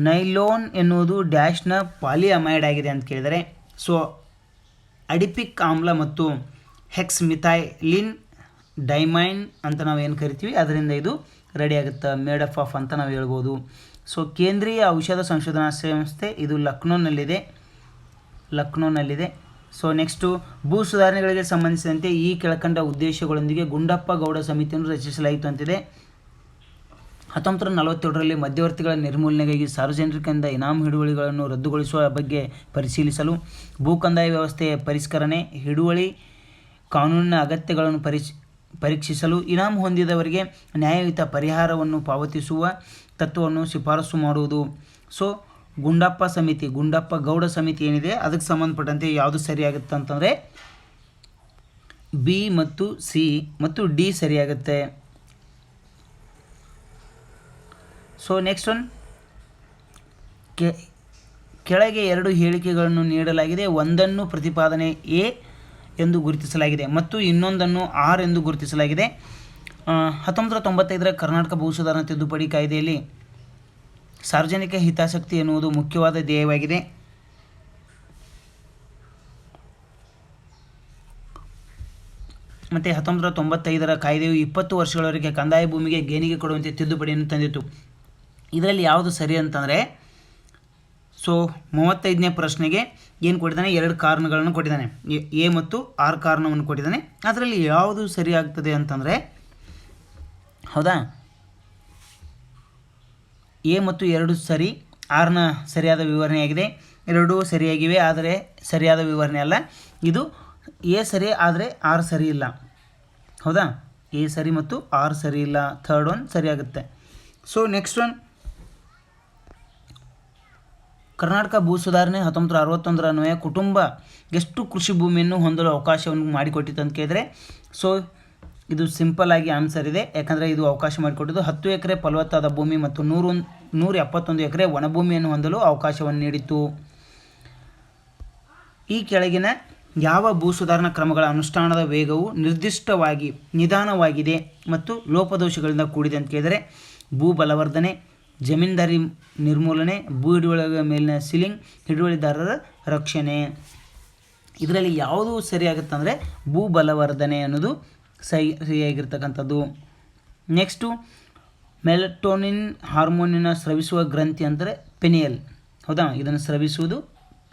Speaker 1: ನೈಲೋನ್ ಎನ್ನುವುದು ಡ್ಯಾಶ್ನ ಪಾಲಿಅಮೈಡ್ ಆಗಿದೆ ಅಂತ ಕೇಳಿದರೆ. ಸೊ ಅಡಿಪಿಕ್ ಆಮ್ಲ ಮತ್ತು ಹೆಕ್ಸ್ಮಿಥೈಲಿನ್ ಡೈಮೈನ್ ಅಂತ ನಾವು ಏನು ಕರಿತೀವಿ ಅದರಿಂದ ಇದು ರೆಡಿ ಆಗುತ್ತೆ, ಮೇಡ್ ಆಫ್ ಅಂತ ನಾವು ಹೇಳ್ಬೋದು. ಸೊ ಕೇಂದ್ರೀಯ ಔಷಧ ಸಂಶೋಧನಾ ಸಂಸ್ಥೆ ಇದು ಲಕ್ನೋನಲ್ಲಿದೆ. ಸೊ ನೆಕ್ಸ್ಟು ಭೂ ಸುಧಾರಣೆಗಳಿಗೆ ಸಂಬಂಧಿಸಿದಂತೆ ಈ ಕೆಳಕಂಡ ಉದ್ದೇಶಗಳೊಂದಿಗೆ ಗುಂಡಪ್ಪ ಗೌಡ ಸಮಿತಿಯನ್ನು ರಚಿಸಲಾಯಿತು ಅಂತಿದೆ. 1947ರಲ್ಲಿ ಮಧ್ಯವರ್ತಿಗಳ ನಿರ್ಮೂಲನೆಗಾಗಿ ಸಾರ್ವಜನಿಕರಿಂದ ಇನಾಮು ಹಿಡುವಳಿಗಳನ್ನು ರದ್ದುಗೊಳಿಸುವ ಬಗ್ಗೆ ಪರಿಶೀಲಿಸಲು, ಭೂ ಕಂದಾಯ ವ್ಯವಸ್ಥೆಯ ಪರಿಷ್ಕರಣೆ, ಹಿಡುವಳಿ ಕಾನೂನಿನ ಅಗತ್ಯಗಳನ್ನು ಪರೀಕ್ಷಿಸಲು, ಇನಾಮು ಹೊಂದಿದವರಿಗೆ ನ್ಯಾಯಯುತ ಪರಿಹಾರವನ್ನು ಪಾವತಿಸುವ ತತ್ವವನ್ನು ಶಿಫಾರಸು ಮಾಡುವುದು. ಸೊ ಗುಂಡಪ್ಪ ಗೌಡ ಸಮಿತಿ ಏನಿದೆ ಅದಕ್ಕೆ ಸಂಬಂಧಪಟ್ಟಂತೆ ಯಾವುದು ಸರಿಯಾಗುತ್ತೆ ಅಂತಂದರೆ ಬಿ ಮತ್ತು ಸಿ ಮತ್ತು ಡಿ ಸರಿಯಾಗುತ್ತೆ. ಸೊ ನೆಕ್ಸ್ಟ್ ಒನ್, ಕೆಳಗೆ 2 ಹೇಳಿಕೆಗಳನ್ನು ನೀಡಲಾಗಿದೆ. ಒಂದನ್ನು ಪ್ರತಿಪಾದನೆ ಎ ಎಂದು ಗುರುತಿಸಲಾಗಿದೆ ಮತ್ತು ಇನ್ನೊಂದನ್ನು ಆರ್ ಎಂದು ಗುರುತಿಸಲಾಗಿದೆ. 1995ರ ಕರ್ನಾಟಕ ಭೂ ಸುಧಾರಣಾ ತಿದ್ದುಪಡಿ ಕಾಯ್ದೆಯಲ್ಲಿ ಸಾರ್ವಜನಿಕ ಹಿತಾಸಕ್ತಿ ಎನ್ನುವುದು ಮುಖ್ಯವಾದ ಧ್ಯೇಯವಾಗಿದೆ. ಮತ್ತು 1995ರ ಕಾಯ್ದೆಯು 20 ವರ್ಷಗಳವರೆಗೆ ಕಂದಾಯ ಭೂಮಿಗೆ ಗೇಣಿಗೆ ಕೊಡುವಂತೆ ತಿದ್ದುಪಡಿಯನ್ನು ತಂದಿತು. ಇದರಲ್ಲಿ ಯಾವುದು ಸರಿ ಅಂತಂದರೆ, ಸೊ 35ನೇ ಪ್ರಶ್ನೆಗೆ ಏನು ಕೊಟ್ಟಿದ್ದಾನೆ, 2 ಕಾರಣಗಳನ್ನು ಕೊಟ್ಟಿದ್ದಾನೆ, ಎ ಮತ್ತು ಆರ್ ಕಾರಣವನ್ನು ಕೊಟ್ಟಿದ್ದಾನೆ. ಅದರಲ್ಲಿ ಯಾವುದು ಸರಿ ಆಗ್ತದೆ ಅಂತಂದರೆ, ಹೌದಾ, ಎ ಮತ್ತು 2 ಸರಿ, ಆರ್ನ ಸರಿಯಾದ ವಿವರಣೆಯಾಗಿದೆ. 2 ಸರಿಯಾಗಿವೆ ಆದರೆ ಸರಿಯಾದ ವಿವರಣೆ ಅಲ್ಲ. ಇದು ಎ ಸರಿ ಆದರೆ ಆರ್ ಸರಿ ಇಲ್ಲ. ಹೌದಾ, ಎ ಸರಿ ಮತ್ತು ಆರ್ ಸರಿ ಇಲ್ಲ. ಥರ್ಡ್ ಒನ್ ಸರಿಯಾಗುತ್ತೆ. ಸೊ ನೆಕ್ಸ್ಟ್ ಒನ್, ಕರ್ನಾಟಕ ಭೂ ಸುಧಾರಣೆ 1961ರ ಅನ್ವಯ ಕುಟುಂಬ ಎಷ್ಟು ಕೃಷಿ ಭೂಮಿಯನ್ನು ಹೊಂದಲು ಅವಕಾಶವನ್ನು ಮಾಡಿಕೊಟ್ಟಿತ್ತು ಅಂತ ಕೇಳಿದರೆ, ಸೊ ಇದು ಸಿಂಪಲ್ ಆಗಿ ಆನ್ಸರ್ ಇದೆ. ಯಾಕಂದರೆ ಇದು ಅವಕಾಶ ಮಾಡಿಕೊಟ್ಟಿದ್ದು 10 ಎಕರೆ ಫಲವತ್ತಾದ ಭೂಮಿ ಮತ್ತು 171 ಎಕರೆ ಒಣಭೂಮಿಯನ್ನು ಹೊಂದಲು ಅವಕಾಶವನ್ನು ನೀಡಿತ್ತು. ಈ ಕೆಳಗಿನ ಯಾವ ಭೂ ಸುಧಾರಣಾ ಕ್ರಮಗಳ ಅನುಷ್ಠಾನದ ವೇಗವು ನಿರ್ದಿಷ್ಟವಾಗಿ ನಿಧಾನವಾಗಿದೆ ಮತ್ತು ಲೋಪದೋಷಗಳಿಂದ ಕೂಡಿದೆ ಅಂತ ಕೇಳಿದರೆ, ಭೂ ಬಲವರ್ಧನೆ, ಜಮೀನ್ದಾರಿ ನಿರ್ಮೂಲನೆ, ಭೂ ಹಿಡುವಳಿಗಳ ಮೇಲಿನ ಸೀಲಿಂಗ್, ಹಿಡುವಳಿದಾರರ ರಕ್ಷಣೆ. ಇದರಲ್ಲಿ ಯಾವುದು ಸರಿಯಾಗುತ್ತೆ ಅಂದರೆ ಭೂ ಬಲವರ್ಧನೆ ಅನ್ನೋದು ಸರಿಯಾಗಿರ್ತಕ್ಕಂಥದ್ದು. ನೆಕ್ಸ್ಟು, ಮೆಲಟೋನಿನ್ ಹಾರ್ಮೋನಿನ ಸ್ರವಿಸುವ ಗ್ರಂಥಿ ಅಂದರೆ ಪೆನಿಯಲ್. ಹೌದಾ, ಇದನ್ನು ಸ್ರವಿಸುವುದು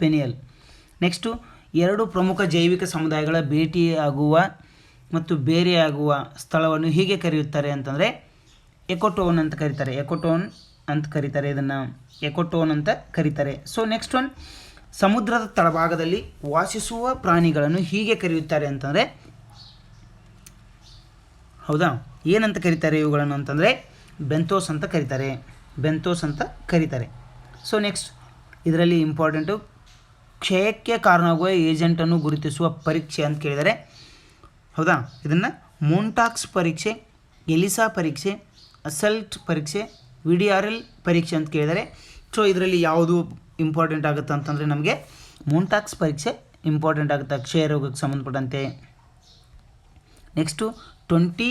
Speaker 1: ಪೆನಿಯಲ್. ನೆಕ್ಸ್ಟು, 2 ಪ್ರಮುಖ ಜೈವಿಕ ಸಮುದಾಯಗಳ ಭೇಟಿಯಾಗುವ ಮತ್ತು ಬೇರೆಯಾಗುವ ಸ್ಥಳವನ್ನು ಹೀಗೆ ಕರೆಯುತ್ತಾರೆ ಅಂತಂದರೆ ಎಕೋಟೋನ್ ಅಂತ ಕರೀತಾರೆ. ಇದನ್ನು ಎಕೋಟೋನ್ ಅಂತ ಕರೀತಾರೆ. ಸೊ ನೆಕ್ಸ್ಟ್ ಒನ್, ಸಮುದ್ರದ ತಳಭಾಗದಲ್ಲಿ ವಾಸಿಸುವ ಪ್ರಾಣಿಗಳನ್ನು ಹೀಗೆ ಕರೆಯುತ್ತಾರೆ ಅಂತಂದರೆ, ಹೌದಾ, ಏನಂತ ಕರೀತಾರೆ ಇವುಗಳನ್ನು ಅಂತಂದರೆ ಬೆಂಥೋಸ್ ಅಂತ ಕರೀತಾರೆ. ಸೊ ನೆಕ್ಸ್ಟ್, ಇದರಲ್ಲಿ ಇಂಪಾರ್ಟೆಂಟು, ಕ್ಷಯಕ್ಕೆ ಕಾರಣವಾಗುವ ಏಜೆಂಟನ್ನು ಗುರುತಿಸುವ ಪರೀಕ್ಷೆ ಅಂತ ಕೇಳಿದರೆ, ಹೌದಾ, ಇದನ್ನು ಮೊಂಟಾಕ್ಸ್ ಪರೀಕ್ಷೆ, ಎಲಿಸಾ ಪರೀಕ್ಷೆ, ಅಸಲ್ಟ್ ಪರೀಕ್ಷೆ, VDRL ಪರೀಕ್ಷೆ ಅಂತ ಕೇಳಿದರೆ, ಸೊ ಇದರಲ್ಲಿ ಯಾವುದು ಇಂಪಾರ್ಟೆಂಟ್ ಆಗುತ್ತೆ ಅಂತಂದರೆ ನಮಗೆ ಮೊಂಟಾಕ್ಸ್ ಪರೀಕ್ಷೆ ಇಂಪಾರ್ಟೆಂಟ್ ಆಗುತ್ತೆ ಕ್ಷಯ ರೋಗಕ್ಕೆ ಸಂಬಂಧಪಟ್ಟಂತೆ. ನೆಕ್ಸ್ಟು, 20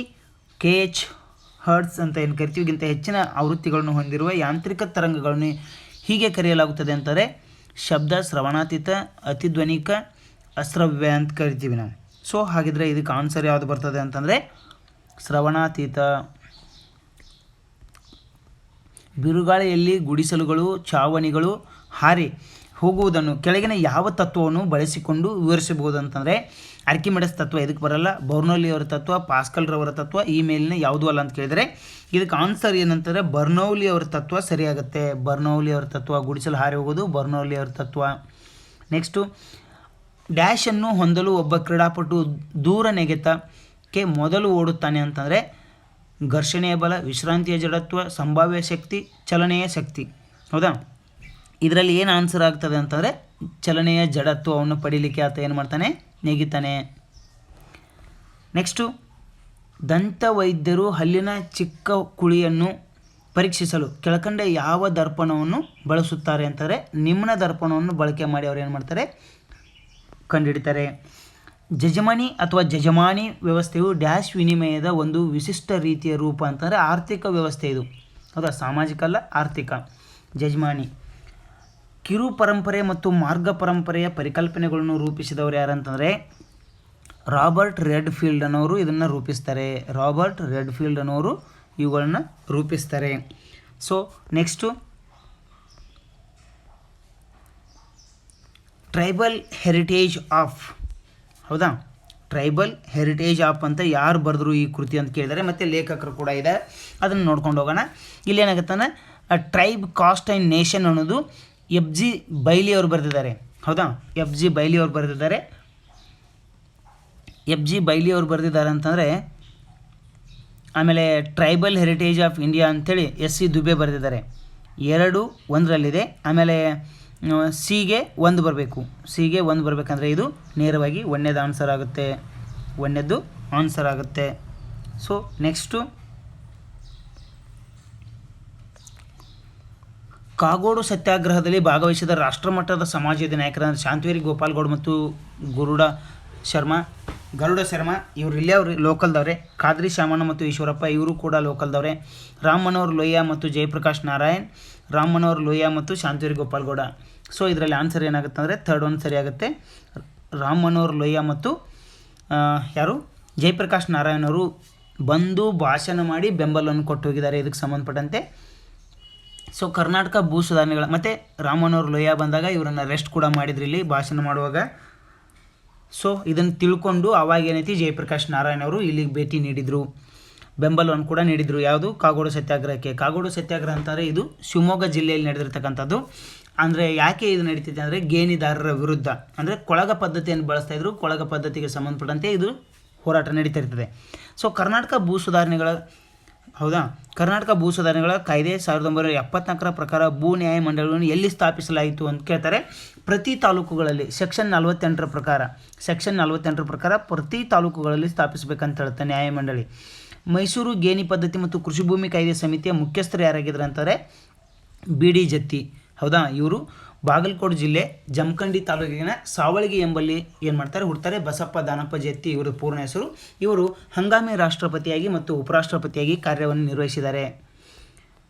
Speaker 1: kHz ಅಂತ ಏನು ಕರಿತೀವಿಗಿಂತ ಹೆಚ್ಚಿನ ಆವೃತ್ತಿಗಳನ್ನು ಹೊಂದಿರುವ ಯಾಂತ್ರಿಕ ತರಂಗಗಳನ್ನು ಹೀಗೆ ಕರೆಯಲಾಗುತ್ತದೆ ಅಂತಾರೆ ಶಬ್ದ ಶ್ರವಣಾತೀತ, ಅತಿಧ್ವನಿಕ, ಅಶ್ರವ್ಯ ಅಂತ ಕರಿತೀವಿ ನಾವು. ಸೊ ಹಾಗಿದ್ರೆ ಇದಕ್ಕೆ ಆನ್ಸರ್ ಯಾವುದು ಬರ್ತದೆ ಅಂತಂದರೆ ಶ್ರವಣಾತೀತ. ಬಿರುಗಾಳಿಯಲ್ಲಿ ಗುಡಿಸಲುಗಳು, ಚಾವಣಿಗಳು ಹಾರಿ ಹೋಗುವುದನ್ನು ಕೆಳಗಿನ ಯಾವ ತತ್ವವನ್ನು ಬಳಸಿಕೊಂಡು ವಿವರಿಸಬಹುದು ಅಂತಂದರೆ ಆರ್ಕಿಮಿಡೀಸ್ ತತ್ವ ಇದಕ್ಕೆ ಬರಲ್ಲ, ಬರ್ನೌಲಿಯವರ ತತ್ವ, ಪಾಸ್ಕಲ್ರವರ ತತ್ವ, ಈ ಮೇಲಿನ ಯಾವುದೂ ಅಲ್ಲ ಅಂತ ಕೇಳಿದರೆ ಇದಕ್ಕೆ ಆನ್ಸರ್ ಏನಂತಂದರೆ ಬರ್ನೌಲಿಯವರ ತತ್ವ ಸರಿಯಾಗುತ್ತೆ. ಬರ್ನೌಲಿಯವರ ತತ್ವ, ಗುಡಿಸಲು ಹಾರಿ ಹೋಗೋದು ಬರ್ನೌಲಿಯವರ ತತ್ವ. ನೆಕ್ಸ್ಟು, ಡ್ಯಾಶನ್ನು ಹೊಂದಲು ಒಬ್ಬ ಕ್ರೀಡಾಪಟು ದೂರ ನೆಗೆತಕ್ಕೆ ಮೊದಲು ಓಡುತ್ತಾನೆ ಅಂತಂದರೆ ಘರ್ಷಣೆಯ ಬಲ, ವಿಶ್ರಾಂತಿಯ ಜಡತ್ವ, ಸಂಭಾವ್ಯ ಶಕ್ತಿ, ಚಲನೆಯ ಶಕ್ತಿ. ಹೌದಾ, ಇದರಲ್ಲಿ ಏನು ಆನ್ಸರ್ ಆಗ್ತದೆ ಅಂತಂದರೆ ಚಲನೆಯ ಜಡತ್ವವನ್ನು ಪಡೀಲಿಕ್ಕೆ ಆತ ಏನು ಮಾಡ್ತಾನೆ, ನೆಗಿತಾನೆ. ನೆಕ್ಸ್ಟು, ದಂತವೈದ್ಯರು ಹಲ್ಲಿನ ಚಿಕ್ಕ ಕುಳಿಯನ್ನು ಪರೀಕ್ಷಿಸಲು ಕೆಳಕಂಡ ಯಾವ ದರ್ಪಣವನ್ನು ಬಳಸುತ್ತಾರೆ ಅಂತಂದರೆ ನಿಮ್ನ ದರ್ಪಣವನ್ನು ಬಳಕೆ ಮಾಡಿ ಅವ್ರು ಏನು ಮಾಡ್ತಾರೆ, ಕಂಡುಹಿಡಿತಾರೆ. ಜಜಮಾನಿ ಅಥವಾ ಜಜಮಾನಿ ವ್ಯವಸ್ಥೆಯು ಡ್ಯಾಶ್ ವಿನಿಮಯದ ಒಂದು ವಿಶಿಷ್ಟ ರೀತಿಯ ರೂಪ ಅಂತಂದರೆ ಆರ್ಥಿಕ ವ್ಯವಸ್ಥೆ ಇದು. ಹೌದಾ, ಸಾಮಾಜಿಕ ಅಲ್ಲ, ಆರ್ಥಿಕ. ಜಜಮಾನಿ ಕಿರು ಪರಂಪರೆ ಮತ್ತು ಮಾರ್ಗ ಪರಂಪರೆಯ ಪರಿಕಲ್ಪನೆಗಳನ್ನು ರೂಪಿಸಿದವರು ಯಾರಂತಂದರೆ ರಾಬರ್ಟ್ ರೆಡ್ಫೀಲ್ಡ್ ಅನ್ನೋರು ಇದನ್ನು ರೂಪಿಸ್ತಾರೆ. ರಾಬರ್ಟ್ ರೆಡ್ಫೀಲ್ಡ್ ಅನ್ನೋರು ಇವುಗಳನ್ನ ರೂಪಿಸ್ತಾರೆ. So next tribal heritage of, ಹೌದಾ, ಟ್ರೈಬಲ್ ಹೆರಿಟೇಜ್ ಆಫ್ ಅಂತ ಯಾರು ಬರೆದ್ರು ಈ ಕೃತಿ ಅಂತ ಕೇಳಿದರೆ, ಮತ್ತು ಲೇಖಕರು ಕೂಡ ಇದೆ, ಅದನ್ನು ನೋಡ್ಕೊಂಡು ಹೋಗೋಣ. ಇಲ್ಲೇನಾಗುತ್ತಾನೆ, ಟ್ರೈಬ್ ಕಾಸ್ಟ್ ಆ್ಯಂಡ್ ನೇಷನ್ ಅನ್ನೋದು FG ಬೈಲಿ ಅವರು ಬರೆದಿದ್ದಾರೆ. ಹೌದಾ, FG ಬೈಲಿ ಅವರು ಬರೆದಿದ್ದಾರೆ. FG ಬೈಲಿ ಅವರು ಬರೆದಿದ್ದಾರೆ ಅಂತಂದರೆ, ಆಮೇಲೆ ಟ್ರೈಬಲ್ ಹೆರಿಟೇಜ್ ಆಫ್ ಇಂಡಿಯಾ ಅಂಥೇಳಿ SC ದುಬೆ ಬರೆದಿದ್ದಾರೆ. 2 1ರಲ್ಲಿದೆ. ಆಮೇಲೆ ಸಿಗೆ 1 ಬರಬೇಕು. ಸಿಗೆ 1 ಬರಬೇಕಂದ್ರೆ ಇದು ನೇರವಾಗಿ ಒಂದನೇದು ಆನ್ಸರ್ ಆಗುತ್ತೆ. ಒಂದನೇದು ಆನ್ಸರ್ ಆಗುತ್ತೆ. ಸೊ ನೆಕ್ಸ್ಟು ಕಾಗೋಡು ಸತ್ಯಾಗ್ರಹದಲ್ಲಿ ಭಾಗವಹಿಸಿದ ರಾಷ್ಟ್ರಮಟ್ಟದ ಸಮಾಜದ ನಾಯಕರಾದ ಶಾಂತವೇರಿ ಗೋಪಾಲ್ಗೌಡ ಮತ್ತು ಗರುಡ ಶರ್ಮಾ ಇವರು ಇಲ್ಲೇ ಅವರು ಲೋಕಲ್ದವ್ರೆ. ಖಾದ್ರಿ ಶಾಮಣ್ಣ ಮತ್ತು ಈಶ್ವರಪ್ಪ ಇವರು ಕೂಡ ಲೋಕಲ್ದವ್ರೆ. ರಾಮ್ ಮನೋಹರ್ ಲೋಹಿಯಾ ಮತ್ತು ಜಯಪ್ರಕಾಶ್ ನಾರಾಯಣ್, ರಾಮ್ ಮನೋಹರ್ ಲೋಹಿಯಾ ಮತ್ತು ಶಾಂತವೇರಿ ಗೋಪಾಲ್ಗೌಡ. ಸೊ ಇದರಲ್ಲಿ ಆನ್ಸರ್ ಏನಾಗುತ್ತೆ ಅಂದರೆ ಥರ್ಡ್ ಒನ್ ಸರಿಯಾಗುತ್ತೆ. ರಾಮ್ ಮನೋಹರ್ ಲೋಹಿಯಾ ಮತ್ತು ಯಾರು ಜಯಪ್ರಕಾಶ್ ನಾರಾಯಣ್ ಅವರು ಬಂದು ಭಾಷಣ ಮಾಡಿ ಬೆಂಬಲವನ್ನು ಕೊಟ್ಟು ಹೋಗಿದ್ದಾರೆ ಇದಕ್ಕೆ ಸಂಬಂಧಪಟ್ಟಂತೆ. ಸೊ ಕರ್ನಾಟಕ ಭೂ ಸುಧಾರಣೆಗಳ ಮತ್ತು ರಾಮ್ ಮನೋಹರ್ ಲೋಹಿಯಾ ಬಂದಾಗ ಇವರನ್ನು ಅರೆಸ್ಟ್ ಕೂಡ ಮಾಡಿದ್ರು ಇಲ್ಲಿ ಭಾಷಣ ಮಾಡುವಾಗ. ಸೊ ಇದನ್ನು ತಿಳ್ಕೊಂಡು ಅವಾಗ ಏನೈತಿ ಜಯಪ್ರಕಾಶ್ ನಾರಾಯಣ್ ಅವರು ಇಲ್ಲಿಗೆ ಭೇಟಿ ನೀಡಿದರು, ಬೆಂಬಲವನ್ನು ಕೂಡ ನೀಡಿದರು. ಯಾವುದು, ಕಾಗೋಡು ಸತ್ಯಾಗ್ರಹಕ್ಕೆ. ಕಾಗೋಡು ಸತ್ಯಾಗ್ರಹ ಅಂತಂದರೆ ಇದು ಶಿವಮೊಗ್ಗ ಜಿಲ್ಲೆಯಲ್ಲಿ ನಡೆದಿರ್ತಕ್ಕಂಥದ್ದು. ಅಂದರೆ ಯಾಕೆ ಇದು ನಡೀತಿದೆ ಅಂದರೆ ಗೇಣಿದಾರರ ವಿರುದ್ಧ, ಅಂದರೆ ಕೊಳಗ ಪದ್ಧತಿಯನ್ನು ಬಳಸ್ತಾಯಿದ್ರು, ಕೊಳಗ ಪದ್ಧತಿಗೆ ಸಂಬಂಧಪಟ್ಟಂತೆ ಇದು ಹೋರಾಟ ನಡೀತಾ ಇರ್ತದೆ. ಸೊ ಕರ್ನಾಟಕ ಭೂ ಸುಧಾರಣೆಗಳ ಕಾಯ್ದೆ 1974 ಪ್ರಕಾರ ಭೂ ನ್ಯಾಯ ಮಂಡಳಿಗಳನ್ನು ಎಲ್ಲಿ ಸ್ಥಾಪಿಸಲಾಯಿತು ಅಂತ ಕೇಳ್ತಾರೆ. ಪ್ರತಿ ತಾಲೂಕುಗಳಲ್ಲಿ ಸೆಕ್ಷನ್ 48 ಪ್ರಕಾರ ಪ್ರತಿ ತಾಲೂಕುಗಳಲ್ಲಿ ಸ್ಥಾಪಿಸಬೇಕಂತ ಹೇಳುತ್ತೆ ನ್ಯಾಯಮಂಡಳಿ. ಮೈಸೂರು ಗೇಣಿ ಪದ್ಧತಿ ಮತ್ತು ಕೃಷಿ ಭೂಮಿ ಕಾಯ್ದೆ ಸಮಿತಿಯ ಮುಖ್ಯಸ್ಥರು ಯಾರಾಗಿದ್ರು ಅಂತಾರೆ, BD ಜತ್ತಿ. ಹೌದಾ, ಇವರು ಬಾಗಲಕೋಟೆ ಜಿಲ್ಲೆ ಜಮಖಂಡಿ ತಾಲೂಕಿನ ಸಾವಳಗಿ ಎಂಬಲ್ಲಿ ಏನು ಮಾಡ್ತಾರೆ, ಹುಡ್ತಾರೆ. ಬಸಪ್ಪ ದಾನಪ್ಪ ಜತ್ತಿ ಇವರು ಪೂರ್ಣ ಹೆಸರು. ಇವರು ಹಂಗಾಮಿ ರಾಷ್ಟ್ರಪತಿಯಾಗಿ ಮತ್ತು ಉಪರಾಷ್ಟ್ರಪತಿಯಾಗಿ ಕಾರ್ಯವನ್ನು ನಿರ್ವಹಿಸಿದ್ದಾರೆ.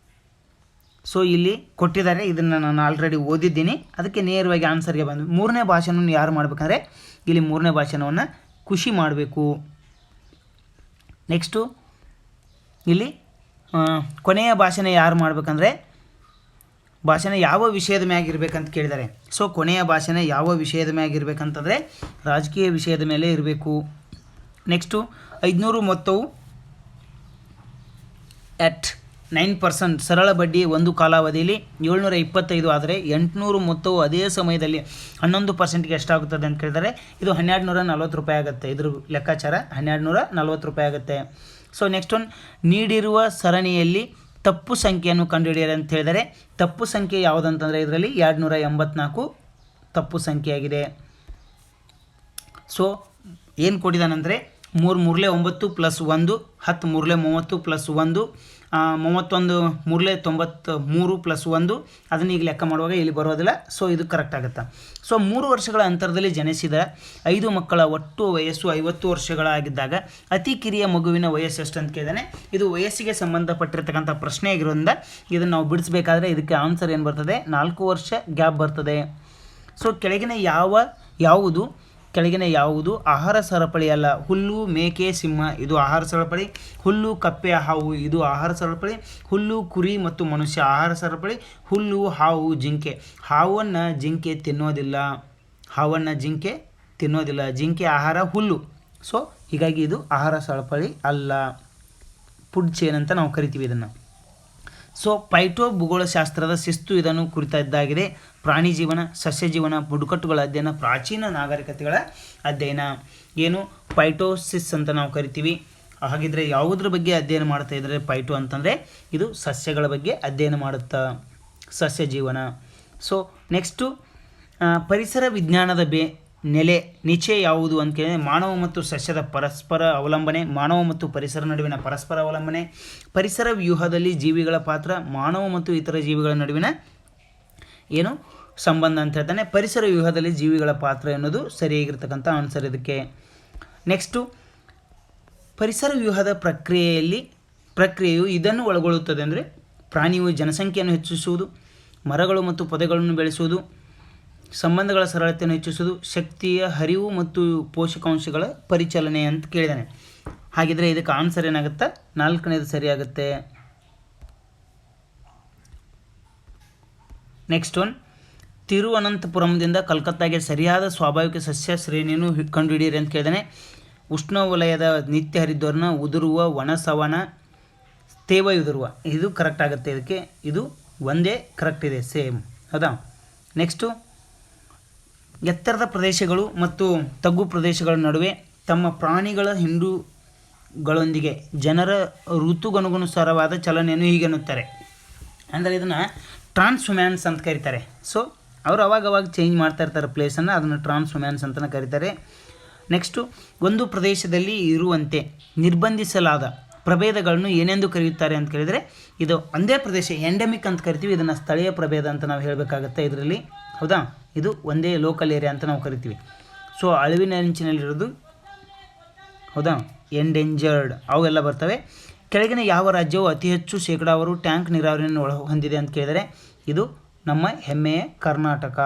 Speaker 1: ಸೊ ಇಲ್ಲಿ ಕೊಟ್ಟಿದ್ದಾರೆ, ಇದನ್ನು ನಾನು ಆಲ್ರೆಡಿ ಓದಿದ್ದೀನಿ, ಅದಕ್ಕೆ ನೇರವಾಗಿ ಆನ್ಸರ್ಗೆ ಬಂದು 3ನೇ ಭಾಷಣವನ್ನು ಯಾರು ಮಾಡಬೇಕಂದ್ರೆ ಇಲ್ಲಿ 3ನೇ ಭಾಷಣವನ್ನು ಖುಷಿ ಮಾಡಬೇಕು. ನೆಕ್ಸ್ಟು ಇಲ್ಲಿ ಕೊನೆಯ ಭಾಷಣ ಯಾರು ಮಾಡಬೇಕಂದ್ರೆ ಭಾಷಣ ಯಾವ ವಿಷಯದ ಮ್ಯಾಗಿರ್ಬೇಕಂತ ಕೇಳಿದ್ದಾರೆ. ಸೊ ಕೊನೆಯ ಭಾಷಣ ಯಾವ ವಿಷಯದ ಮ್ಯಾಗಿರ್ಬೇಕಂತಂದರೆ ರಾಜಕೀಯ ವಿಷಯದ ಮೇಲೆ ಇರಬೇಕು. ನೆಕ್ಸ್ಟು 500 ಮೊತ್ತವು at 9% ಸರಳ ಬಡ್ಡಿ ಒಂದು ಕಾಲಾವಧಿಯಲ್ಲಿ 725 ಆದರೆ 800 ಮೊತ್ತವು ಅದೇ ಸಮಯದಲ್ಲಿ 11%ಗೆ ಎಷ್ಟಾಗುತ್ತದೆ ಅಂತ ಕೇಳಿದರೆ ಇದು 1240 ರೂಪಾಯಿ ಆಗುತ್ತೆ. ಇದ್ರ ಲೆಕ್ಕಾಚಾರ 1240 ರೂಪಾಯಿ ಆಗುತ್ತೆ. ಸೊ ನೆಕ್ಸ್ಟ್ ಒನ್, ನೀಡಿರುವ ಸರಣಿಯಲ್ಲಿ ತಪ್ಪು ಸಂಖ್ಯೆಯನ್ನು ಕಂಡುಹಿಡಿಯಿರಿ ಅಂತ ಹೇಳಿದರೆ ತಪ್ಪು ಸಂಖ್ಯೆ ಯಾವುದಂತಂದರೆ ಇದರಲ್ಲಿ 284 ತಪ್ಪು ಸಂಖ್ಯೆಯಾಗಿದೆ. ಸೊ ಏನು ಕೊಟ್ಟಿದ್ದಾನಂದರೆ 3 ಮೂರಲೆ 9 ಪ್ಲಸ್ 1, 10 ಮೂರಲೆ 30 ಪ್ಲಸ್ 1, 31 ಮೂರಲೆ 93 ಪ್ಲಸ್ 1. ಅದನ್ನು ಈಗ ಲೆಕ್ಕ ಮಾಡುವಾಗ ಇಲ್ಲಿ ಬರೋದಿಲ್ಲ. ಸೊ ಇದು ಕರೆಕ್ಟ್ ಆಗುತ್ತೆ. ಸೊ 3 ವರ್ಷಗಳ ಅಂತರದಲ್ಲಿ ಜನಿಸಿದ 5 ಮಕ್ಕಳ ಒಟ್ಟು ವಯಸ್ಸು 50 ವರ್ಷಗಳಾಗಿದ್ದಾಗ ಅತಿ ಕಿರಿಯ ಮಗುವಿನ ವಯಸ್ಸು ಎಷ್ಟು ಅಂತ ಕೇಳಿದಾನೆ. ಇದು ವಯಸ್ಸಿಗೆ ಸಂಬಂಧಪಟ್ಟಿರ್ತಕ್ಕಂಥ ಪ್ರಶ್ನೆ ಆಗಿರೋದ್ರಿಂದ ಇದನ್ನು ನಾವು ಬಿಡಿಸಬೇಕಾದ್ರೆ ಇದಕ್ಕೆ ಆನ್ಸರ್ ಏನು ಬರ್ತದೆ, 4 ವರ್ಷ ಗ್ಯಾಪ್ ಬರ್ತದೆ. ಸೊ ಕೆಳಗಿನ ಯಾವುದು ಆಹಾರ ಸರಪಳಿ ಅಲ್ಲ. ಹುಲ್ಲು, ಮೇಕೆ, ಸಿಂಹ ಇದು ಆಹಾರ ಸರಪಳಿ. ಹುಲ್ಲು, ಕಪ್ಪೆ, ಹಾವು ಇದು ಆಹಾರ ಸರಪಳಿ. ಹುಲ್ಲು, ಕುರಿ ಮತ್ತು ಮನುಷ್ಯ ಆಹಾರ ಸರಪಳಿ. ಹುಲ್ಲು, ಹಾವು, ಜಿಂಕೆ. ಹಾವನ್ನು ಜಿಂಕೆ ತಿನ್ನೋದಿಲ್ಲ. ಜಿಂಕೆ ಆಹಾರ ಹುಲ್ಲು. ಸೊ ಹೀಗಾಗಿ ಇದು ಆಹಾರ ಸರಪಳಿ ಅಲ್ಲ, ಫುಡ್ ಚೇನ್ ಅಂತ ನಾವು ಕರಿತೀವಿ ಇದನ್ನು. ಸೊ ಪೈಟೋ ಭೂಗೋಳಶಾಸ್ತ್ರದ ಶಿಸ್ತು ಇದನ್ನು ಕುರಿತದ್ದಾಗಿದೆ. ಪ್ರಾಣಿ ಜೀವನ, ಸಸ್ಯ ಜೀವನ, ಬುಡಕಟ್ಟುಗಳ ಅಧ್ಯಯನ, ಪ್ರಾಚೀನ ನಾಗರಿಕತೆಗಳ ಅಧ್ಯಯನ. ಏನು ಪೈಟೋಸಿಸ್ ಅಂತ ನಾವು ಕರಿತೀವಿ. ಹಾಗಿದ್ರೆ ಯಾವುದ್ರ ಬಗ್ಗೆ ಅಧ್ಯಯನ ಮಾಡ್ತಾ ಇದ್ದಾರೆ ಪೈಟೋ ಅಂತಂದರೆ ಇದು ಸಸ್ಯಗಳ ಬಗ್ಗೆ ಅಧ್ಯಯನ ಮಾಡುತ್ತಾ, ಸಸ್ಯ ಜೀವನ. ಸೊ ನೆಕ್ಸ್ಟು ಪರಿಸರ ವಿಜ್ಞಾನದ ನಿಚೆ ಯಾವುದು ಅಂತ ಕೇಳಿದರೆ ಮಾನವ ಮತ್ತು ಸಸ್ಯದ ಪರಸ್ಪರ ಅವಲಂಬನೆ, ಮಾನವ ಮತ್ತು ಪರಿಸರ ನಡುವಿನ ಪರಸ್ಪರ ಅವಲಂಬನೆ, ಪರಿಸರ ವ್ಯೂಹದಲ್ಲಿ ಜೀವಿಗಳ ಪಾತ್ರ, ಮಾನವ ಮತ್ತು ಇತರ ಜೀವಿಗಳ ನಡುವಿನ ಏನು ಸಂಬಂಧ ಅಂತ ಹೇಳ್ತಾನೆ. ಪರಿಸರ ವ್ಯೂಹದಲ್ಲಿ ಜೀವಿಗಳ ಪಾತ್ರ ಎನ್ನುವುದು ಸರಿಯಾಗಿರ್ತಕ್ಕಂಥ ಆನ್ಸರ್ ಇದಕ್ಕೆ. ನೆಕ್ಸ್ಟು ಪರಿಸರ ವ್ಯೂಹದ ಪ್ರಕ್ರಿಯೆಯು ಇದನ್ನು ಒಳಗೊಳ್ಳುತ್ತದೆ ಅಂದರೆ ಪ್ರಾಣಿಯು ಜನಸಂಖ್ಯೆಯನ್ನು ಹೆಚ್ಚಿಸುವುದು, ಮರಗಳು ಮತ್ತು ಪೊದೆಗಳನ್ನು ಬೆಳೆಸುವುದು, ಸಂಬಂಧಗಳ ಸರಳತೆಯನ್ನು ಹೆಚ್ಚಿಸುವುದು, ಶಕ್ತಿಯ ಹರಿವು ಮತ್ತು ಪೋಷಕಾಂಶಗಳ ಪರಿಚಲನೆ ಅಂತ ಕೇಳಿದ್ದಾನೆ. ಹಾಗಿದ್ರೆ ಇದಕ್ಕೆ ಆನ್ಸರ್ ಏನಾಗುತ್ತೆ? 4ನೇದು ಸರಿಯಾಗುತ್ತೆ. ನೆಕ್ಸ್ಟ್ ಒನ್, ತಿರುವನಂತಪುರಂದಿಂದ ಕಲ್ಕತ್ತಾಗೆ ಸರಿಯಾದ ಸ್ವಾಭಾವಿಕ ಸಸ್ಯ ಶ್ರೇಣಿಯನ್ನು ಕಂಡುಹಿಡಿಯಿರಿ ಅಂತ ಕೇಳಿದಾನೆ. ಉಷ್ಣವಲಯದ ನಿತ್ಯ ಹರಿದ್ವರ್ಣ, ಉದುರುವ, ಒಣಸವನ, ತೇವಯುದುರುವ. ಇದು ಕರೆಕ್ಟ್ ಆಗುತ್ತೆ. ಇದಕ್ಕೆ ಇದು ಒಂದೇ ಕರೆಕ್ಟ್ ಇದೆ, ಸೇಮ್. ಹೌದಾ? ನೆಕ್ಸ್ಟು, ಎತ್ತರದ ಪ್ರದೇಶಗಳು ಮತ್ತು ತಗ್ಗು ಪ್ರದೇಶಗಳ ನಡುವೆ ತಮ್ಮ ಪ್ರಾಣಿಗಳ ಹಿಂಡುಗಳೊಂದಿಗೆ ಜನರ ಋತುಗನುಗುಣಸಾರವಾದ ಚಲನೆಯನ್ನು ಹೀಗೆ ಅನ್ನುತ್ತಾರೆ. ಅಂದರೆ ಇದನ್ನು ಟ್ರಾನ್ಸ್ಹ್ಯುಮ್ಯಾನ್ಸ್ ಅಂತ ಕರೀತಾರೆ. ಸೊ ಅವರು ಅವಾಗವಾಗ ಚೇಂಜ್ ಮಾಡ್ತಾ ಇರ್ತಾರೆ ಪ್ಲೇಸನ್ನು, ಅದನ್ನು ಟ್ರಾನ್ಸ್ಹ್ಯುಮ್ಯಾನ್ಸ್ ಅಂತಲೇ ಕರೀತಾರೆ. ನೆಕ್ಸ್ಟು, ಒಂದು ಪ್ರದೇಶದಲ್ಲಿ ಇರುವಂತೆ ನಿರ್ಬಂಧಿಸಲಾದ ಪ್ರಭೇದಗಳನ್ನು ಏನೆಂದು ಕರೆಯುತ್ತಾರೆ ಅಂತ ಕೇಳಿದರೆ, ಇದು ಒಂದೇ ಪ್ರದೇಶ ಎಂಡೆಮಿಕ್ ಅಂತ ಕರಿತೀವಿ, ಇದನ್ನು ಸ್ಥಳೀಯ ಪ್ರಭೇದ ಅಂತ ನಾವು ಹೇಳಬೇಕಾಗುತ್ತೆ ಇದರಲ್ಲಿ. ಹೌದಾ? ಇದು ಒಂದೇ ಲೋಕಲ್ ಏರಿಯಾ ಅಂತ ನಾವು ಕರಿತೀವಿ. ಸೊ ಅಳಿವಿನಂಚಿನಲ್ಲಿರೋದು, ಹೌದಾ, ಎಂಡೇಂಜರ್ಡ್ ಅವೆಲ್ಲ ಬರ್ತವೆ. ಕೆಳಗಿನ ಯಾವ ರಾಜ್ಯವು ಅತಿ ಹೆಚ್ಚು ಶೇಕಡಾವಾರು ಟ್ಯಾಂಕ್ ನೀರಾವರಿಯನ್ನು ಹೊಂದಿದೆ ಅಂತ ಕೇಳಿದರೆ, ಇದು ನಮ್ಮ ಹೆಮ್ಮೆಯ ಕರ್ನಾಟಕ.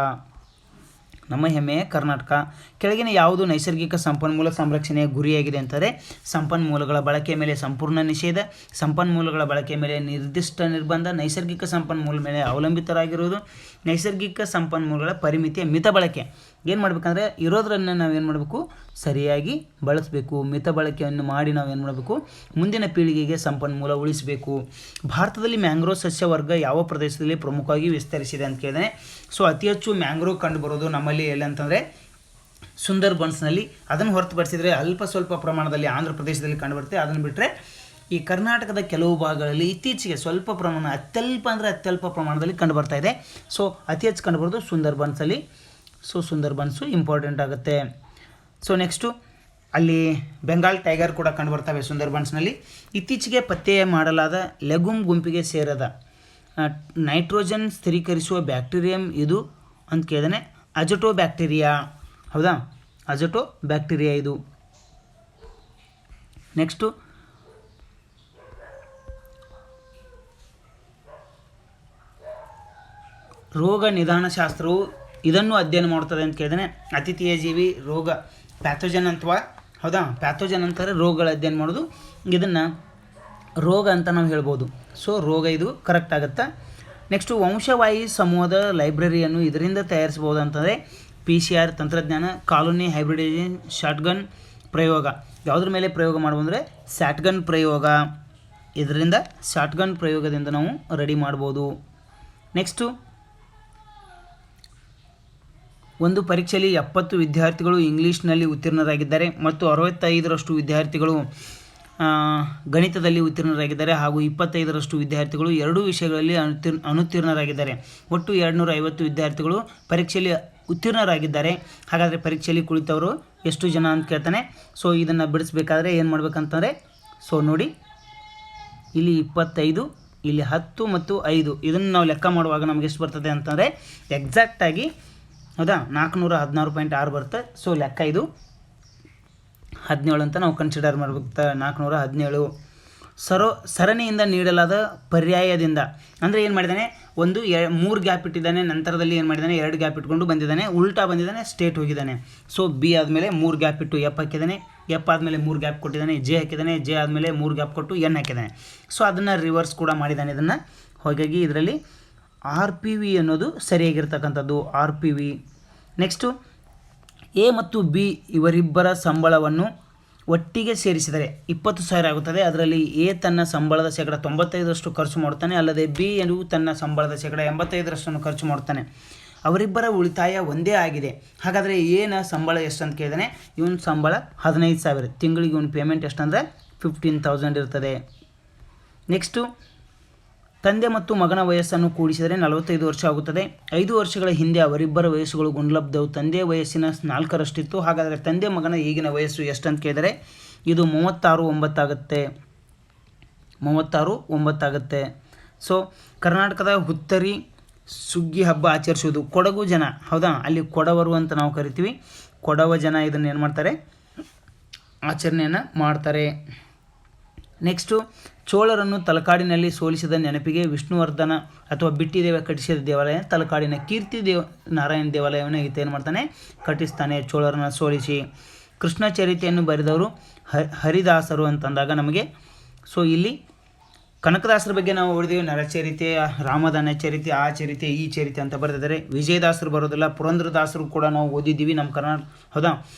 Speaker 1: ಕೆಳಗಿನ ಯಾವುದು ನೈಸರ್ಗಿಕ ಸಂಪನ್ಮೂಲ ಸಂರಕ್ಷಣೆಯ ಗುರಿಯಾಗಿದೆ ಅಂತಾರೆ? ಸಂಪನ್ಮೂಲಗಳ ಬಳಕೆಯ ಮೇಲೆ ಸಂಪೂರ್ಣ ನಿಷೇಧ, ಸಂಪನ್ಮೂಲಗಳ ಬಳಕೆಯ ಮೇಲೆ ನಿರ್ದಿಷ್ಟ ನಿರ್ಬಂಧ, ನೈಸರ್ಗಿಕ ಸಂಪನ್ಮೂಲ ಮೇಲೆ ಅವಲಂಬಿತರಾಗಿರುವುದು, ನೈಸರ್ಗಿಕ ಸಂಪನ್ಮೂಲಗಳ ಪರಿಮಿತಿಯ ಮಿತ ಬಳಕೆ. ಏನು ಮಾಡಬೇಕಂದ್ರೆ ಇರೋದ್ರನ್ನು ನಾವೇನು ಮಾಡಬೇಕು? ಸರಿಯಾಗಿ ಬಳಸಬೇಕು. ಮಿತ ಬಳಕೆಯನ್ನು ಮಾಡಿ ನಾವೇನು ಮಾಡಬೇಕು? ಮುಂದಿನ ಪೀಳಿಗೆಗೆ ಸಂಪನ್ಮೂಲ ಉಳಿಸಬೇಕು. ಭಾರತದಲ್ಲಿ ಮ್ಯಾಂಗ್ರೋವ್ ಸಸ್ಯವರ್ಗ ಯಾವ ಪ್ರದೇಶದಲ್ಲಿ ಪ್ರಮುಖವಾಗಿ ವಿಸ್ತರಿಸಿದೆ ಅಂತ ಕೇಳಿದರೆ, ಸೊ ಅತಿ ಹೆಚ್ಚು ಮ್ಯಾಂಗ್ರೋವ್ ಕಂಡು ಬರೋದು ನಮ್ಮಲ್ಲಿ ಎಲ್ಲಿ ಅಂತಂದರೆ ಸುಂದರ್ಬನ್ಸ್ನಲ್ಲಿ. ಅದನ್ನು ಹೊರತುಪಡಿಸಿದರೆ ಅಲ್ಪ ಸ್ವಲ್ಪ ಪ್ರಮಾಣದಲ್ಲಿ ಆಂಧ್ರ ಪ್ರದೇಶದಲ್ಲಿ ಕಂಡುಬರುತ್ತೆ. ಅದನ್ನು ಬಿಟ್ಟರೆ ಈ ಕರ್ನಾಟಕದ ಕೆಲವು ಭಾಗಗಳಲ್ಲಿ ಇತ್ತೀಚೆಗೆ ಸ್ವಲ್ಪ ಪ್ರಮಾಣ, ಅತ್ಯಲ್ಪ ಪ್ರಮಾಣದಲ್ಲಿ ಕಂಡುಬರ್ತಾ ಇದೆ. ಸೊ ಅತಿ ಹೆಚ್ಚು ಕಂಡುಬರೋದು ಸುಂದರ್ಬನ್ಸಲ್ಲಿ. ಸೊ ಸುಂದರ್ಬನ್ಸು ಇಂಪಾರ್ಟೆಂಟ್ ಆಗುತ್ತೆ. ಸೊ ನೆಕ್ಸ್ಟು, ಅಲ್ಲಿ ಬೆಂಗಾಲ್ ಟೈಗರ್ ಕೂಡ ಕಂಡುಬರ್ತವೆ ಸುಂದರ್ಬನ್ಸ್ನಲ್ಲಿ. ಇತ್ತೀಚೆಗೆ ಪತ್ತೆ ಮಾಡಲಾದ ಲೆಗುಮ್ ಗುಂಪಿಗೆ ಸೇರದ ನೈಟ್ರೋಜನ್ ಸ್ಥಿರೀಕರಿಸುವ ಬ್ಯಾಕ್ಟೀರಿಯಂ ಇದು ಅಂತ ಕೇಳಿದಾನೆ. ಅಜಟೋ ಬ್ಯಾಕ್ಟೀರಿಯಾ. ಹೌದಾ? ಅಜಟೋ ಬ್ಯಾಕ್ಟೀರಿಯಾ ಇದು. ನೆಕ್ಸ್ಟು, ರೋಗ ನಿದಾನಶಾಸ್ತ್ರವು ಇದನ್ನು ಅಧ್ಯಯನ ಮಾಡುತ್ತದೆ ಅಂತ ಕೇಳಿದಾನೆ. ಅತಿಥಿಯ ಜೀವಿ ರೋಗ ಪ್ಯಾಥೋಜನ್ ಅಥವಾ, ಹೌದಾ, ಪ್ಯಾಥೋಜನ್ ಅಂತಾರೆ ರೋಗಗಳ ಅಧ್ಯಯನ ಮಾಡೋದು. ಇದನ್ನು ರೋಗ ಅಂತ ನಾವು ಹೇಳ್ಬೋದು. ಸೊ ರೋಗ ಇದು ಕರೆಕ್ಟ್ ಆಗುತ್ತಾ? ನೆಕ್ಸ್ಟು, ವಂಶವಾಹಿ ಸಮೂಹದ ಲೈಬ್ರರಿಯನ್ನು ಇದರಿಂದ ತಯಾರಿಸಬಹುದು ಅಂತಂದರೆ PCR ತಂತ್ರಜ್ಞಾನ, ಕಾಲೋನಿ ಹೈಬ್ರಿಡೈಸೇಷನ್, ಶಾಟ್ಗನ್ ಪ್ರಯೋಗ. ಯಾವುದ್ರ ಮೇಲೆ ಪ್ರಯೋಗ ಮಾಡುವಂದರೆ ಶಾಟ್ಗನ್ ಪ್ರಯೋಗ. ಇದರಿಂದ ಶಾಟ್ಗನ್ ಪ್ರಯೋಗದಿಂದ ನಾವು ರೆಡಿ ಮಾಡ್ಬೋದು. ನೆಕ್ಸ್ಟು, ಒಂದು ಪರೀಕ್ಷೆಯಲ್ಲಿ 70 ವಿದ್ಯಾರ್ಥಿಗಳು ಇಂಗ್ಲೀಷ್ನಲ್ಲಿ ಉತ್ತೀರ್ಣರಾಗಿದ್ದಾರೆ ಮತ್ತು 65ರಷ್ಟು ವಿದ್ಯಾರ್ಥಿಗಳು ಗಣಿತದಲ್ಲಿ ಉತ್ತೀರ್ಣರಾಗಿದ್ದಾರೆ ಹಾಗೂ 25ರಷ್ಟು ವಿದ್ಯಾರ್ಥಿಗಳು ಎರಡೂ ವಿಷಯಗಳಲ್ಲಿ ಅನುತ್ತೀರ್ಣರಾಗಿದ್ದಾರೆ. ಒಟ್ಟು 250 ವಿದ್ಯಾರ್ಥಿಗಳು ಪರೀಕ್ಷೆಯಲ್ಲಿ ಉತ್ತೀರ್ಣರಾಗಿದ್ದಾರೆ. ಹಾಗಾದರೆ ಪರೀಕ್ಷೆಯಲ್ಲಿ ಕುಳಿತವರು ಎಷ್ಟು ಜನ ಅಂತ ಕೇಳ್ತಾನೆ. ಸೊ ಇದನ್ನು ಬಿಡಿಸ್ಬೇಕಾದ್ರೆ ಏನು ಮಾಡ್ಬೇಕಂತಂದರೆ, ಸೊ ನೋಡಿ ಇಲ್ಲಿ 25, ಇಲ್ಲಿ 10 ಮತ್ತು 5, ಇದನ್ನು ನಾವು ಲೆಕ್ಕ ಮಾಡುವಾಗ ನಮಗೆ ಎಷ್ಟು ಬರ್ತದೆ ಅಂತಂದರೆ ಎಕ್ಸಾಕ್ಟಾಗಿ, ಹೌದಾ, 416.6 ಬರುತ್ತೆ. ಸೊ ಲೆಕ್ಕ ಇದು 17 ಅಂತ ನಾವು ಕನ್ಸಿಡರ್ ಮಾಡಬೇಕು. 417 ಸರಣಿಯಿಂದ ನೀಡಲಾದ ಪರ್ಯಾಯದಿಂದ, ಅಂದರೆ ಏನು ಮಾಡಿದ್ದಾನೆ, 3 ಗ್ಯಾಪ್ ಇಟ್ಟಿದ್ದಾನೆ, ನಂತರದಲ್ಲಿ ಏನು ಮಾಡಿದ್ದಾನೆ 2 ಗ್ಯಾಪ್ ಇಟ್ಕೊಂಡು ಬಂದಿದ್ದಾನೆ, ಉಲ್ಟಾ ಬಂದಿದ್ದಾನೆ, ಸ್ಟೇಟ್ ಹೋಗಿದ್ದಾನೆ. ಸೊ ಬಿ ಆದಮೇಲೆ 3 ಗ್ಯಾಪ್ ಇಟ್ಟು ಎಫ್ ಹಾಕಿದ್ದಾನೆ, ಎಫ್ ಆದಮೇಲೆ 3 ಗ್ಯಾಪ್ ಕೊಟ್ಟಿದ್ದಾನೆ, ಜೆ ಹಾಕಿದ್ದಾನೆ, ಜೆ ಆದಮೇಲೆ 3 ಗ್ಯಾಪ್ ಕೊಟ್ಟು ಎನ್ ಹಾಕಿದ್ದಾನೆ. ಸೊ ಅದನ್ನು ರಿವರ್ಸ್ ಕೂಡ ಮಾಡಿದ್ದಾನೆ ಇದನ್ನು. ಹಾಗಾಗಿ ಇದರಲ್ಲಿ RPV ಅನ್ನೋದು ಸರಿಯಾಗಿರ್ತಕ್ಕಂಥದ್ದು, RPV. ನೆಕ್ಸ್ಟು, ಎ ಮತ್ತು ಬಿ ಇವರಿಬ್ಬರ ಸಂಬಳವನ್ನು ಒಟ್ಟಿಗೆ ಸೇರಿಸಿದರೆ 20,000 ಆಗುತ್ತದೆ. ಅದರಲ್ಲಿ ಎ ತನ್ನ ಸಂಬಳದ 95% ಖರ್ಚು ಮಾಡುತ್ತಾನೆ, ಅಲ್ಲದೆ ಬಿ ಎಂದು ತನ್ನ ಸಂಬಳದ 85% ಖರ್ಚು ಮಾಡುತ್ತಾನೆ. ಅವರಿಬ್ಬರ ಉಳಿತಾಯ ಒಂದೇ ಆಗಿದೆ. ಹಾಗಾದರೆ ಎನ ಸಂಬಳ ಎಷ್ಟು ಅಂತ ಕೇಳಿದಾನೆ. ಇವನ ಸಂಬಳ 15,000, ತಿಂಗಳಿಗೆ ಇವನ ಪೇಮೆಂಟ್ ಎಷ್ಟಂದರೆ 15,000 ಇರ್ತದೆ. ನೆಕ್ಸ್ಟು, ತಂದೆ ಮತ್ತು ಮಗನ ವಯಸ್ಸನ್ನು ಕೂಡಿಸಿದರೆ 45 ವರ್ಷ ಆಗುತ್ತದೆ. 5 ವರ್ಷಗಳ ಹಿಂದೆ ಅವರಿಬ್ಬರ ವಯಸ್ಸುಗಳು ಗುಣಲಬ್ಧವು ತಂದೆಯ ವಯಸ್ಸಿನ 4ರಷ್ಟಿತ್ತು. ಹಾಗಾದರೆ ತಂದೆ ಮಗನ ಈಗಿನ ವಯಸ್ಸು ಎಷ್ಟು ಅಂತ ಕೇಳಿದರೆ ಇದು 36.9 ಆಗುತ್ತೆ. 36.9 ಆಗುತ್ತೆ. ಸೊ ಕರ್ನಾಟಕದ ಹುತ್ತರಿ ಸುಗ್ಗಿ ಹಬ್ಬ ಆಚರಿಸುವುದು ಕೊಡಗು ಜನ, ಹೌದಾ, ಅಲ್ಲಿ ಕೊಡವರು ಅಂತ ನಾವು ಕರಿತೀವಿ. ಕೊಡವ ಜನ ಇದನ್ನು ಏನು ಮಾಡ್ತಾರೆ, ಆಚರಣೆಯನ್ನು ಮಾಡ್ತಾರೆ. ನೆಕ್ಸ್ಟು ಚೋಳರನ್ನು ತಲಕಾಡಿನಲ್ಲಿ ಸೋಲಿಸಿದ ನೆನಪಿಗೆ ವಿಷ್ಣುವರ್ಧನ ಅಥವಾ ಬಿಟ್ಟಿದೇವ ಕಟ್ಟಿಸಿದ ದೇವಾಲಯ ತಲಕಾಡಿನ ಕೀರ್ತಿ ನಾರಾಯಣ ದೇವಾಲಯವನ್ನು ಈತ ಏನು ಮಾಡ್ತಾನೆ, ಕಟ್ಟಿಸ್ತಾನೆ ಚೋಳರನ್ನು ಸೋಲಿಸಿ. ಕೃಷ್ಣ ಚರಿತೆಯನ್ನು ಬರೆದವರು ಹರಿದಾಸರು ಅಂತಂದಾಗ ನಮಗೆ ಸೊ ಇಲ್ಲಿ ಕನಕದಾಸರ ಬಗ್ಗೆ ನಾವು ಓದಿದ್ದೀವಿ. ನರಚರಿತೆ, ರಾಮದಾನ ಚರಿತೆ, ಆ ಚರಿತೆ, ಈ ಚರಿತೆ ಅಂತ ಬರೆದಿದ್ದಾರೆ. ವಿಜಯದಾಸರು ಬರೋದಿಲ್ಲ. ಪುರಂದ್ರದಾಸರು ಕೂಡ ನಾವು ಓದಿದ್ದೀವಿ. ನಮ್ಮ ಹೌದಾ,